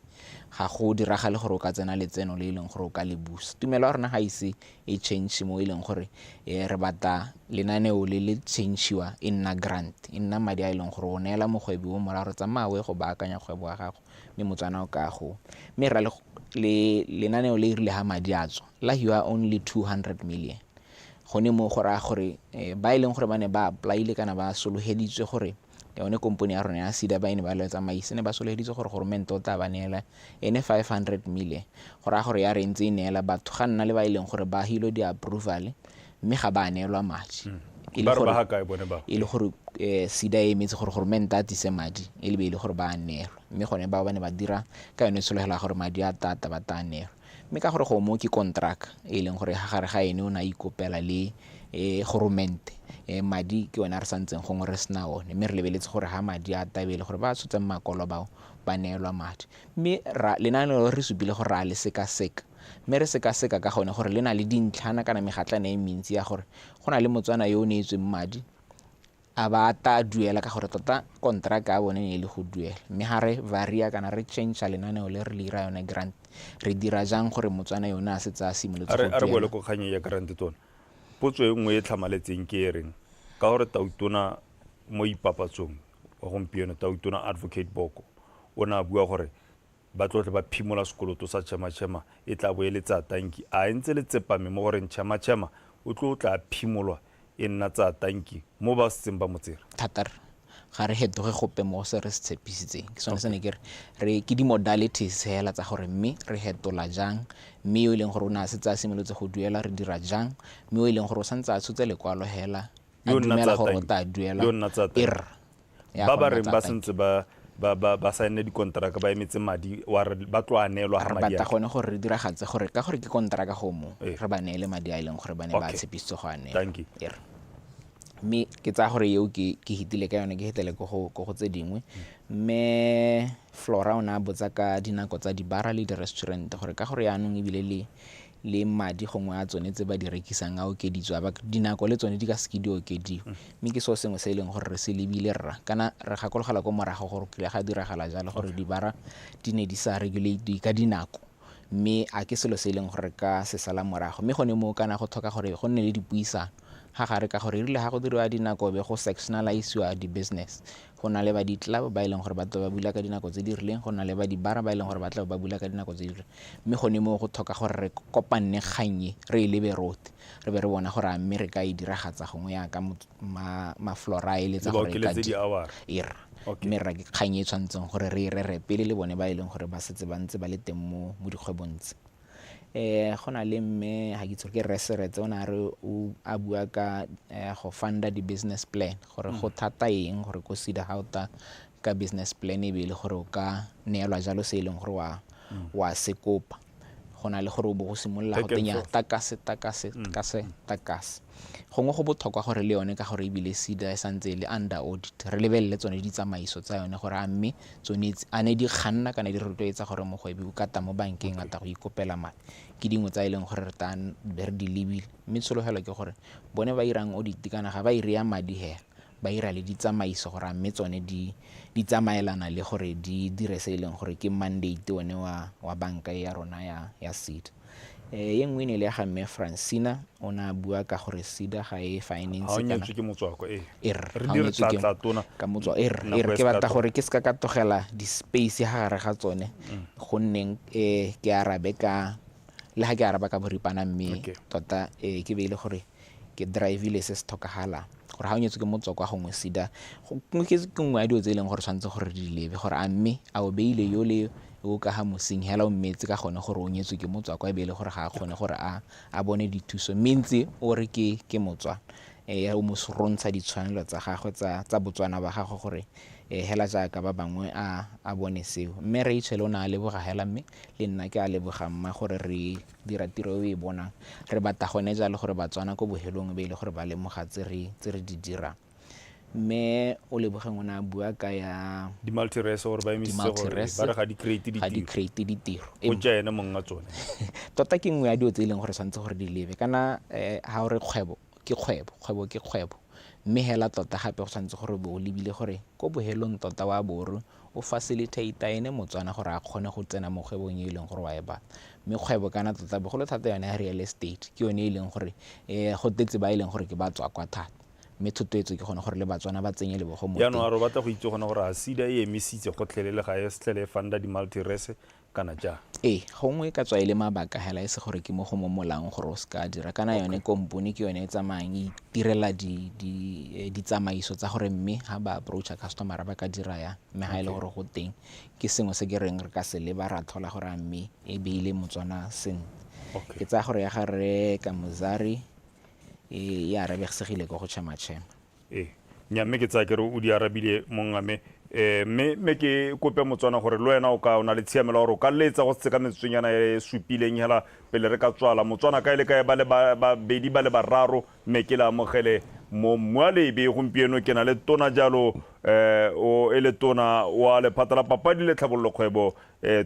ga go diragale gore o ka tsena letseno le e leng gore o ka le busa tumelo ya rona ga ise e change mo e leng gore re batla lenaneo le change-iwa e nna grant e nna madi a e leng gore o neela mogwebi o mola gore tsamaya go baakanya kgwebo ya gago mme Motswana o ka go mme ra le lenaneo le irile ha madi a tswa la hiwa only 200 million gone mo go raya gore ba e leng gore ba ne ba apply-ile kana ba sologeditswe gore yone komponi ya rona ya SEDA ba ene ba le tsamaise ne ba sologeditswe gore goromente o tla ba neela ene 500 million go raya gore ya re ntse e neela batho ga nna le ba e leng gore ba hilo di-approval mme ga ba neelwa madi e le gore SEDA e emetse gore goromente a tise madi e le be e le gore ba neelwa mme gone bao ba ne ba dira ka yone sologela gore madi a tata ba ta neelwa mme ka gore go mo ke contract e leng gore ga gare ga ene o na ikopela le goromente madi ke wena re santseng gongwe re sena one mme re lebeletse gore ha madi a tabele gore ba tshotseng makolo bao ba neelwa madi mme lenaneo re supile gore a le sekaseka mme re sekaseka ka gone gore le na le dintlhana kana megatlana e mentsi ya gore go na le Motswana yo o neetsweng madi a ba ta duela ka gore tota kontraka a bone ne e le go duela mme ga re varia kana re change lenaneo le re le ira yone grant re dira jang gore Motswana yone a setse a simolotse go duela re boele ko kganye ya grant tona potso e nngwe e tlhamaletseng ke e reng ka gore Tautona mo ipapatsong wa gompieno Tautona Advocate Boko o na bua gore ba tlotle ba phimola sekoloto sa tšhema e tla boeletsa tanki a ntse le tsepame mo goreng tšhema o tla phimolwa e nna tsa tanki mo ba setseng ba motsera thatar ga re hetoge gope mo se re se tshepisitseng ke sone se ne ke re ke di-modalities hela tsa gore mme re hetola jang mme yo e leng gore o ne a setse a simolotse go duela re dira jang mme yo e leng gore o santse a tshotse lekwalo hela a dumela gore o tla duela ba ba reng ba sentse ba saene dikontraka ba emetse madi wa re ba tlo a neelwa ga madi ba ta gone gore re diragatse gore ka gore ke kontraka go mo re ba neele madi a e leng gore ba ne ba tshepisitse go a neela mme ke tsa gore eo ke hitile ka yone ke hetele go tse dingwe mme Flora o ne a botsa ka dinako tsa dibara le di-restaurant gore ka gore yaanong ebile le madi gongwe a tsone tse ba di rekisang a okeditswe dinako le tsone di ka seke di okediwa mme ke so sengwe se e leng gore re se lebile rra kana re gakologela ko morago gore kile ga diragala jalo gore dibara di ne di sa regulate ka dinako mme a ke selo se e leng gore ka se sala morago mme gone mo kana go tlhoka gore go nne le dipuisano ga gare ka gore rile ga go diriwa dinako be go sectionalize di-business go na le ba di-club ba e leng gore ba tla ba bula ka dinako tse di rileng go na le ba dibara ba e leng gore ba tla ba bula ka dinako tse di rileng mme gone mo go tlhoka gore re kopanne kganye re e lebe rote re be re bona gore a mme re ka e diragatsa gongwe ya ka maflora e letsa gore mme ra ke kganye e tshwantseng gore re re pele le bone ba e leng gore ba setse ba ntse ba le teng mo dikgwebong tse go na le mme ga ke itse ke reseretse o na re a bua ka go funda di-business plan gore go thata eng gore ko SEDA ga o ta ka business plan e be le gore o ka neelwa jalo se e leng gore wa se kopa go na le gore o bo go simolola go tenya takase gongwe go botlhokwa gore le yone ka gore ebile SEDA e santse le under audit re lebelele tsone ditsamaiso tsa yone gore a mme tsone a ne di kganna kana di rotloetsa gore mogwebi o kata mo bankeng a ta go ikopela madi ke dingwe tsa e leng gore re di lebile mme tshologelo ke gore bone ba irang audit kana ga ba irea madi he ba ira le ditsamaiso gore a mme tsone di tsamaelana le gore di dire se e leng gore ke mandate one wa banka ya rona ya SEDA ye nngwe ne le ga mme Francina o na bua ka gore SEDA ga e finance kana ke motswako ke batla gore ke ska ka togela di-space ga gare ga tsone go nneng ke arabe ka le ga ke araba ka boripana mme tota ke beile gore ke drive le se se tlhokagala gore ga o nyetswe ke motswako gongwe SEDA ke nngwe ya dio tse e leng gore tshwanetse gore di lebe gore a mme a o beile yo le o ka ga mosing hela o mmetse ka gone gore o nyetswe ke motswako e be le gore ga a kgone gore a bone dithuso mentsi o re ke motswana ya o mo rontsha ditshwanelo tsa gagwe tsa botswana ba gagwe gore hela jaaka ba bangwe a bone seo. Mme Rachel o na a leboga hela, mme le nna ke a leboga mma gore re dira tiro e bonang re batla gone jalo gore batswana ko bohelong be ile gore ba lemoga tse re di dirang. Mme o lebogeng o na a bua ka ya di-multirace gore ba emisitse gore ba re ga di create ditiro go tsena monga tsone. Tota ke nngwe ya dio tse e leng gore santse gore di lebe kana ha o re kgwebo ke kgwebo, mme hela tota gape go santse gore bo lebile gore ko bohelong tota wa boru o facilitate ene motswana gore a kgone go tsena mo kgwebong e leng gore wa e batla. Mme kgwebo kana tota bogolo thata yone ya real estate ke yone e leng gore go tetse ba e leng gore ke ba tswa kwa thata, mme thotwetso ke gone gore le batswana ba tsenye lebogo mo yaanong a re batla go itse gone gore a SEDA e emisitse gotlhelele ga e setlhele e funda di-multirace kana jang. Gongwe ka tswa e le mabaka hela e se gore ke mo go mo molang gore o se ka dira kana yone kompone ke yone e tsamayang e tirela ditsamaiso tsa gore mme ha ba approacha customer ba ka dira ya, mme ha e le gore go teng ke sengwe se ke reng re ka se leba ra thola gore a mme e beile motswana sentle. Ke tsaya gore ya gare ka Mozari e arabegisegile go tšhema-tšhema. Nyamme ke tsaya kere o di arabile mongame mme ke kope motswana gore le wena o na le tshiamela gore o ka letsa go se ka metsotsonyana e supileng hela pele re ka tswala motswana ka ile kae ba le babedi ba le bararo, mme ke le amogele mo Moalebe gompieno ke na le tona jalo o ele tona wa lephata la papadi le tlhabololo kgwebo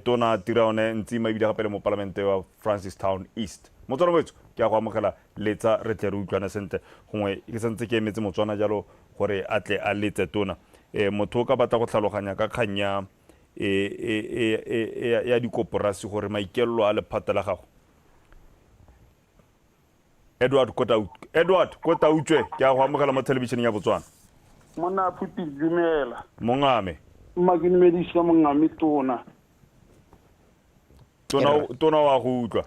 tona Tiraone Ntsima ebile gape le mo palamente wa Francistown East. Motswana wetso ke a go amogela letsa re tle re utlwana sentle gongwe ke santse ke emetse motswana jalo gore a tle a letse tona motho o ka batla go tlhaloganya ka kganya ya dikoporasi gore maikelelo a lephata la gago. Edward Kotautswe ke a go amogela mo television ya Botswana. Mona Phuti dumela. Mongame. Makinimedisa mongame tona. Tona wa go utlwa.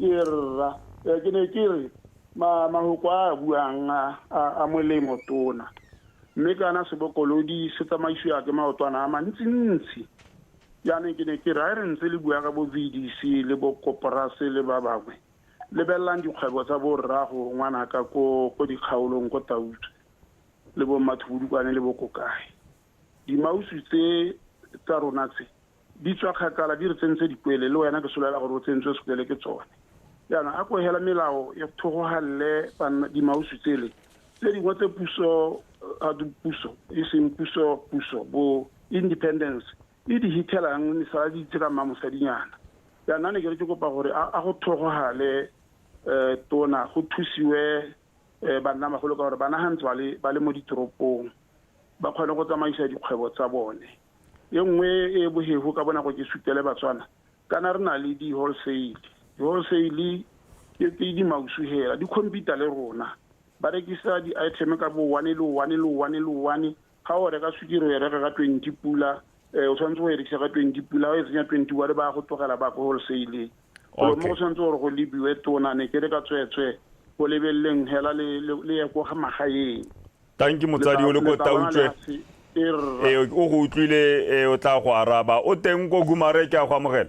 Irra ke ne ke re mahoko a buang a molemo tona, mme kana sebokolodi se tsamaisiwa ke maotwana a mantsintsi. Yaanong ke ne ke re re ntse le bua ka bo VDC le bo koporasi le ba bangwe lebellang dikgwebo tsa borrago ngwana ka ko dikgaolong ko Tautswe le bo Mathudukwane le bo Kokae. Dimausu tse tsa rona tse di tswa kgakala di re tsentse dikwele le wena ke solela gore o tsentswe sekwele ke tsone. Yana a go hela melao ya thogogalle dimausu tsele tse dingwe tse puso a dipuso e seng puso bo independence e di hitelang ni sa di tsela mamosadinyana. Yana ne ke re ke kopa gore a go thogogale tona go thusiwe banna magolo ka gore bana hantse ba le mo ditoropong ba kgone go tsamaisa dikgwebo tsa bone. Ye nngwe e bohego ka bona go ke sutele batswana kana re na le di wholesale ke di mausu hela di computer le rona ba rekisa di item ka bo 1 ga o reka sukiri ya reka ka 20 pula o tshwanetse go rekisa ka 20 pula o tsenya 21 ba go tlogela ba go wholesale o mo tshwanetse gore go lebiwe tona ne ke re ka tswetswe go lebelleng hela le ya go ga magaeng. Thank you motsadi o le ko Tautswe o go utlwile o tla go araba o teng go Gumare ke a go amogela.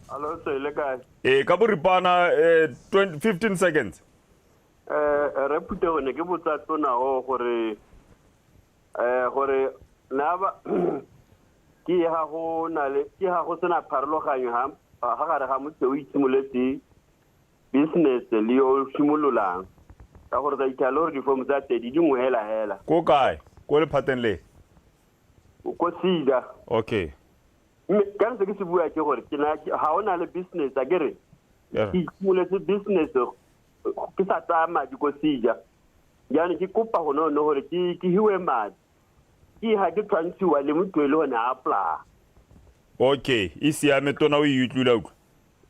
Hello sir, le kae? Ka boripana 15 seconds. Re phute gone ke botsa tona o gore na ba ke ha go sena pharologanyo ha gare ga motho o itshimoletse business le yo simololang ka gore da italo gore di-form tsa tedi di ngwe hela ko kae ko lephateng le ko SEDA. Okay. Ka se ke se bua ke gore ha o na le business a kere ke simoletse business ke sa tsaya madi ko SEDA yaanong ke kopa go no gore ke hiwe madi ke ha ke tshwantshiwa le motho le hone a apply. Okay, e siame tona o iutlwile utlwa.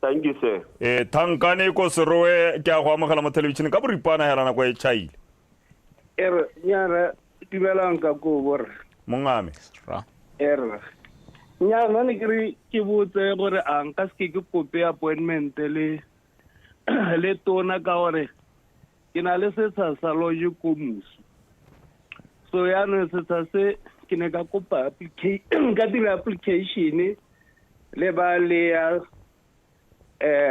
Thank you sir. Thankane ko Serowe ke a go amogela mo television ka boripana hela nako e chaile. Nyana tibelang ka go bor. Mongame. Nyana ne ke botse gore a nka se ke kope appointment le tona ka gore ke na le setsa sa logic komuso. So yaanong setsa se ke ne ka kopa ka dira application le ba le ya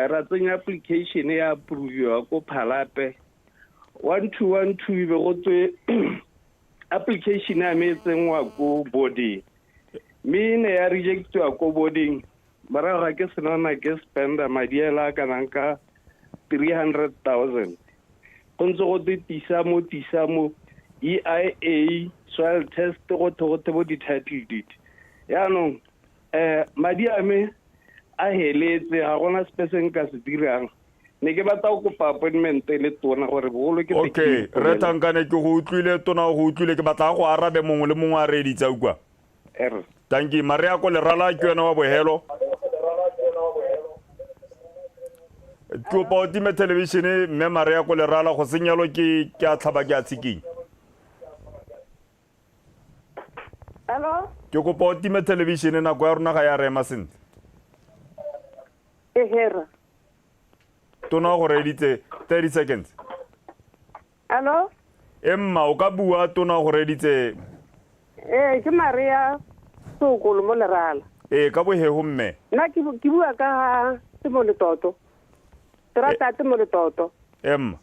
ra tsenya application ya approve ko Phalape 1212 be go tswe application ya me tsengwa ko boarding me ne ya rejectwa ko boarding mara ga ke senana ke spenda madi ela kana ka 300,000 kontse go tisa mo EIA soil test go thogote bo di title deed ya no madi a me a heletse ga gona speseng ka se dirang ne ke batla go kopa appointment le tona gore bogolo ke okay re tankane ke go utlwile tona go utlwile ke batla go arabe mongwe le mongwe a reditsa ukwa tanki Maria ko lerala ke yona wa bohelo Tupo time television me Maria ko lerala go senyalo ke a tlhaba ke a tsiking Hello ke go po time television na go ya rona ga ya rema sent Hera tona go reditse 30 seconds Hello Emma o ka bua tona go reditse ke Maria Sokolo mo lerala ka bohego mme nna ke bua ka Temo le Toto Trata Temo le Toto Emma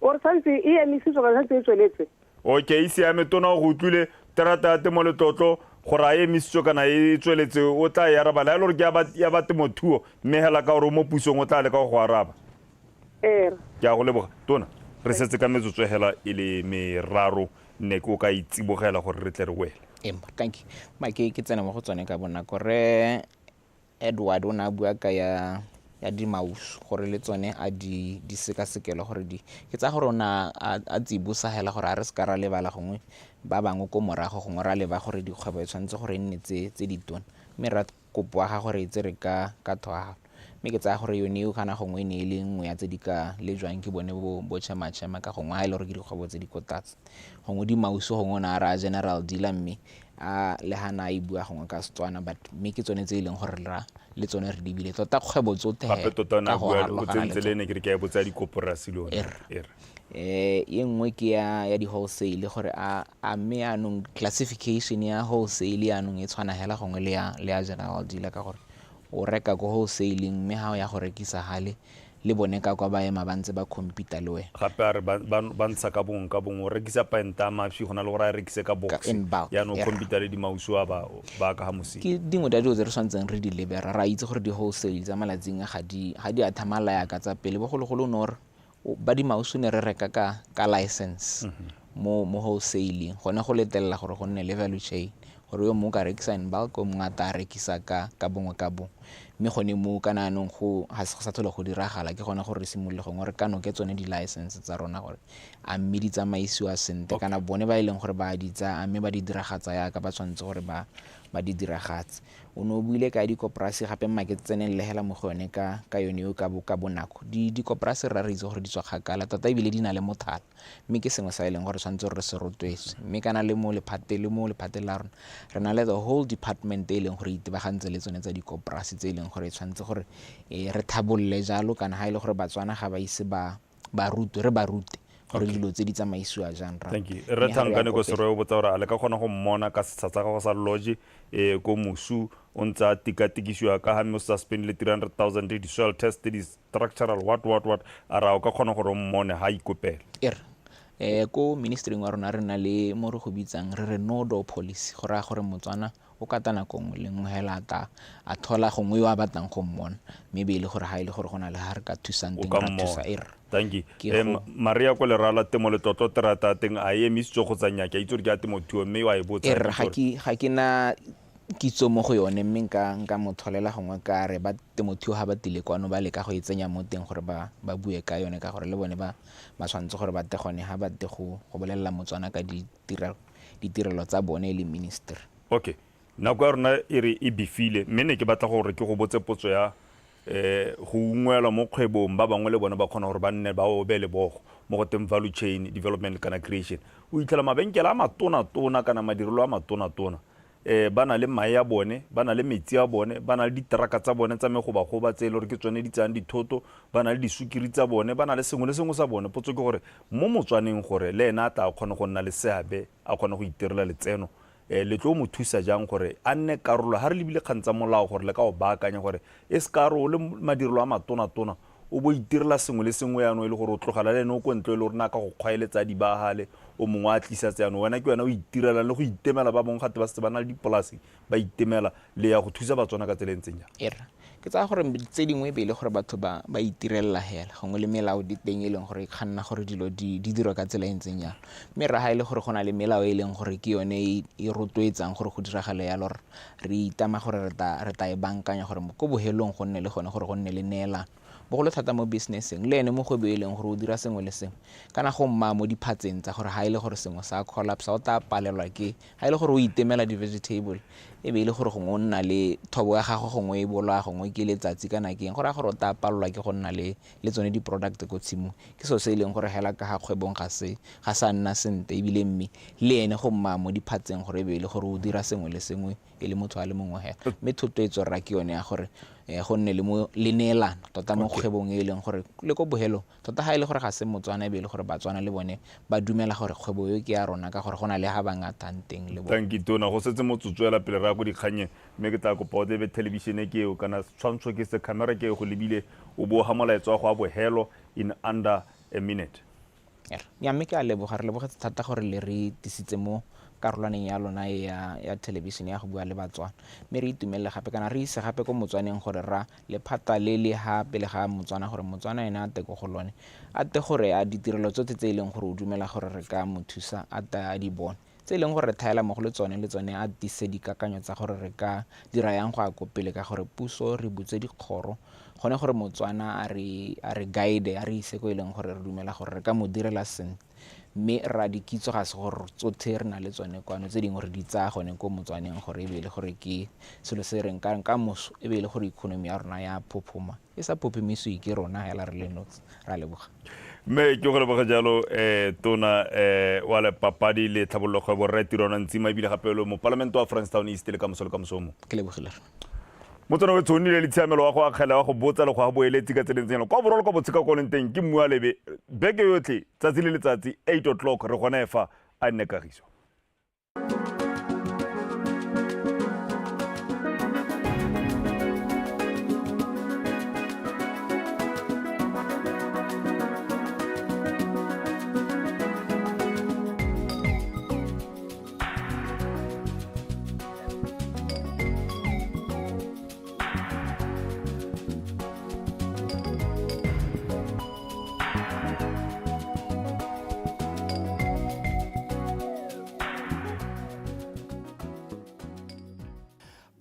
o santse e emisitswe ka santse e tsweletse okay isi ya me tona go utlwile Trata Temo le Toto go ra emisitswe kana e tsweletse o tla ya araba la le gore ke ya ba temothuo mme hela ka gore mo pusong o tla le ka go araba ke a go leboga tona re setse ka metsotso hela ile meraro ne ke o ka itsibogela gore re tle re wele thank you ke tsena mo go tsone ka bona gore Edward o na bua ka ya dimausu gore le tsone a di sekasekelo gore ke tsa gore ona a tsibusa hela gore a re ska ra lebala gongwe ba bangwe ko morago gongwe ra leba gore dikgwebo e tshwanetse gore nne tse ditona mme ra kopoa ga gore itse re ka thoga mme ke tsaya gore yone o kana gongwe ne e le nngwe ya tse di ka lejwang ke bone bo chama ka gongwe ha ile gore ke dikgwebo tse di kotatse gongwe dimausu gongwe na ra general dealer mme a le hana e bua gongwe ka Setswana but mme ke tsone tse ileng gore le tsone re di bile tota kgwebo tsote gape tota na bua o tsentse le ne ke re ke a botsa dikoporasi le one e nngwe ke ya di wholesale gore a mme anong classification ya wholesale anong e tshwana hela gongwe le ya general dealer ka gore o reka go wholesaling mme ha o ya go rekisa hale le bone ka kwa ba ema ba ntse ba computer le we gape a re ba ntsha ka bong o rekisa penta mapshi gona le gore a rekise ka box ya no computer le di mouse ba ka ha mosi ke dingwe da dio tse re tshwantseng re di lebera ra itse gore di wholesale tsa malatsing ga di a thamala ya ka tsa pele bogologolo no re ba di mouse ne re reka ka license mo wholesaling gone go letella gore go nne le value chain gore yo mo ka rekisa in bulk o mo ata rekisa ka bongwe ka bongwe mme gone mo kana anong go ha se go sa tlhola go diragala ke gone gore simolole gongwe re kano ke tsone di license tsa rona gore a mme di tsamaisiwa sente kana bone ba ileng gore ba di tsa a mme ba di diragatsa ya ka ba tshwantse gore ba di diragatse o no buile ka di koperasi gape mma ke tseneng lehela mo go yone ka yone yo ka bonako di koperasi ra re itse gore di tswa kgakala tota ebile di na le mothala mme ke sengwe sa ileng gore tshwantse re se rotwetse mme kana le mo lephate la rona re na le the whole department e leng gore itebagantse le tsone tsa di koperasi tse ileng gore tshwantse gore re thabolle jalo kana ha ile gore Batswana ga ba ise ba rute gore dilo tse di tsamaisiwa jang ra thank you re thangane go se re o botsa gore a le ka gona go mmona ka setsa go sa lodge ko musu o ntsa tikisiwa ka ha mo suspend le 300,000 di soil test di structural what a ra o ka gona gore o mmone ha ikopela ko ministry wa rona re na le mo re go bitsang re nodo policy gore Motswana o ka tana kongwe le nngwe hela a thola gongwe yo a batlang go mmona mme be ile gore ha ile gore gona le ha re ka thusang teng ra thusa thank you Maria ko lerala Temo le Toto Trata teng a emisitswe go tsanya ke itse re ke temothuo mme wa e botsa ga ke na kitso mo go yone mme nka motholela gongwe ka re ba temothuo ha ba tile kwano ba le ka go itsenya mo teng gore ba bue ka yone ka gore le bone ba tshwantse gore ba te gone ha ba te go bolelela Motswana ka ditirelo tsa bone le minister okay nako ya rona e bifile mme ne ke batla gore ke go botse potso ya go ungwela mo kgwebong ba bangwe le bone ba kgona gore ba nne ba obele bogo mo go teng value chain development kana creation o itlhela mabenkele a matona kana madirelo a matona ba na le mae ya bone ba na le metsi a bone ba na le diteraka tsa bone tsa megoba tse le gore ke tsone di tsang dithoto ba na le disukiri tsa bone ba na le sengwe le sengwe sa bone potso ke gore mo Motswaneng gore le ena a tla kgona go nna le seabe a kgona go itirela letseno le tlo mo thusa jang gore a nne karolo ha re lebile kgantsa molao gore le ka o baakanya gore e se karo le madirelo a matona o bo itirela sengwe le sengwe yaano e le gore o tlogela le ene o ko ntlo e le gore naka go kgwaeletsa dibagale o mongwe a tlisatse yaano wena ke wena o itirelang le go itemela ba bongwe gate ba setse ba na le dipolase ba itemela le ya go thusa batswana ka tsela e ntseng jang ke tsaya gore tse dingwe be le gore batho ba itirelela hela gongwe le melao di teng e leng gore e kganna gore dilo di dirwa ka tsela e ntseng jalo mme ra ha e le gore go na le melao e leng gore ke yone e rotloetsang gore go diragale yalo re itama gore re ta e bankanya gore ko bohelong go nne le gone gore go nne le neelano bogolo thata mo businesseng le ene mogwebo e leng gore o dira sengwe le sengwe kana go mma mo diphatseng tsa gore ha e le gore sengwe sa collapse o ta palelwa ke ha e le gore o itemela di-vegetable e be e le gore gongwe o nna le thobo ya gago gongwe e bolwa gongwe ke letsatsi kana keng gore a gore o ta palelwa ke go nna le tsone di-product ko tshimong ke so se e leng gore hela ka ga kgwebong ga sa nna sente ebile mme le ene go mma mo diphatseng gore e be e le gore o dira sengwe le sengwe e le motho a le mongwe hela mme thotloetso rra ke yone ya gore go nne le neelano tota mo kgwebong e leng gore le ko bogelo tota ha e le gore ga se Motswana e be e le gore Batswana le bone ba dumela gore kgwebo yo ke ya rona ka gore go na le ha ba ngatang teng le bone. Thank you Tona go setse motsotswela pele ra go dikganye mme ke tla kopa o tsebe television ke eo kana tshwantsho ke se camera ke go lebile o bo ha molaetso go a bohelo in under a minute. Ya mme ke a leboga re lebogetse thata gore le re tisitse mo karolwaneng ya lona ya television ya go bua le Batswana mme re itumelele gape kana re ise gape ko Motswaneng gore ra lephata le ha pele ga Motswana gore Motswana ena a te go lone a te gore a ditirelo tsotlhe tse e leng gore o dumela gore re ka mothusa a ta a di bone tse e leng gore re thaela mo go le tsone a tise dikakanyo tsa gore re ka dira yang go a kopele ka gore puso re butse dikgoro gone gore Motswana a re guide a re ise ko e leng gore re dumela gore re ka mo direla sentle mme ra di kitso ga se gore tsotlhe re na le tsone kwano tse dingwe re di tsaya gone ko Motswaneng gore e be le gore ke selo se reng ka moso e be le gore economy ya rona ya phophoma e sa phophomiswe ke rona hela re le nots ra leboga mme ke go leboga jalo Tona wa le papadi le tlhabololo kgwebo re tirona ntsima ebile gape le mo parliament wa Frankstown East le ka mosolo ka mosomo ke lebogile Motswana we tsonile le tshiamelo wa go akgela wa go botsa le go a boeletsi ka tseleng kwa borolo kwa botshika ko lenteng ke mmua lebe beke yotlhe tsatsi le letsatsi 8 o'clock re gona efa a nne kagiso.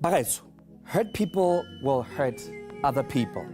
Bagaetso, hurt people will hurt other people.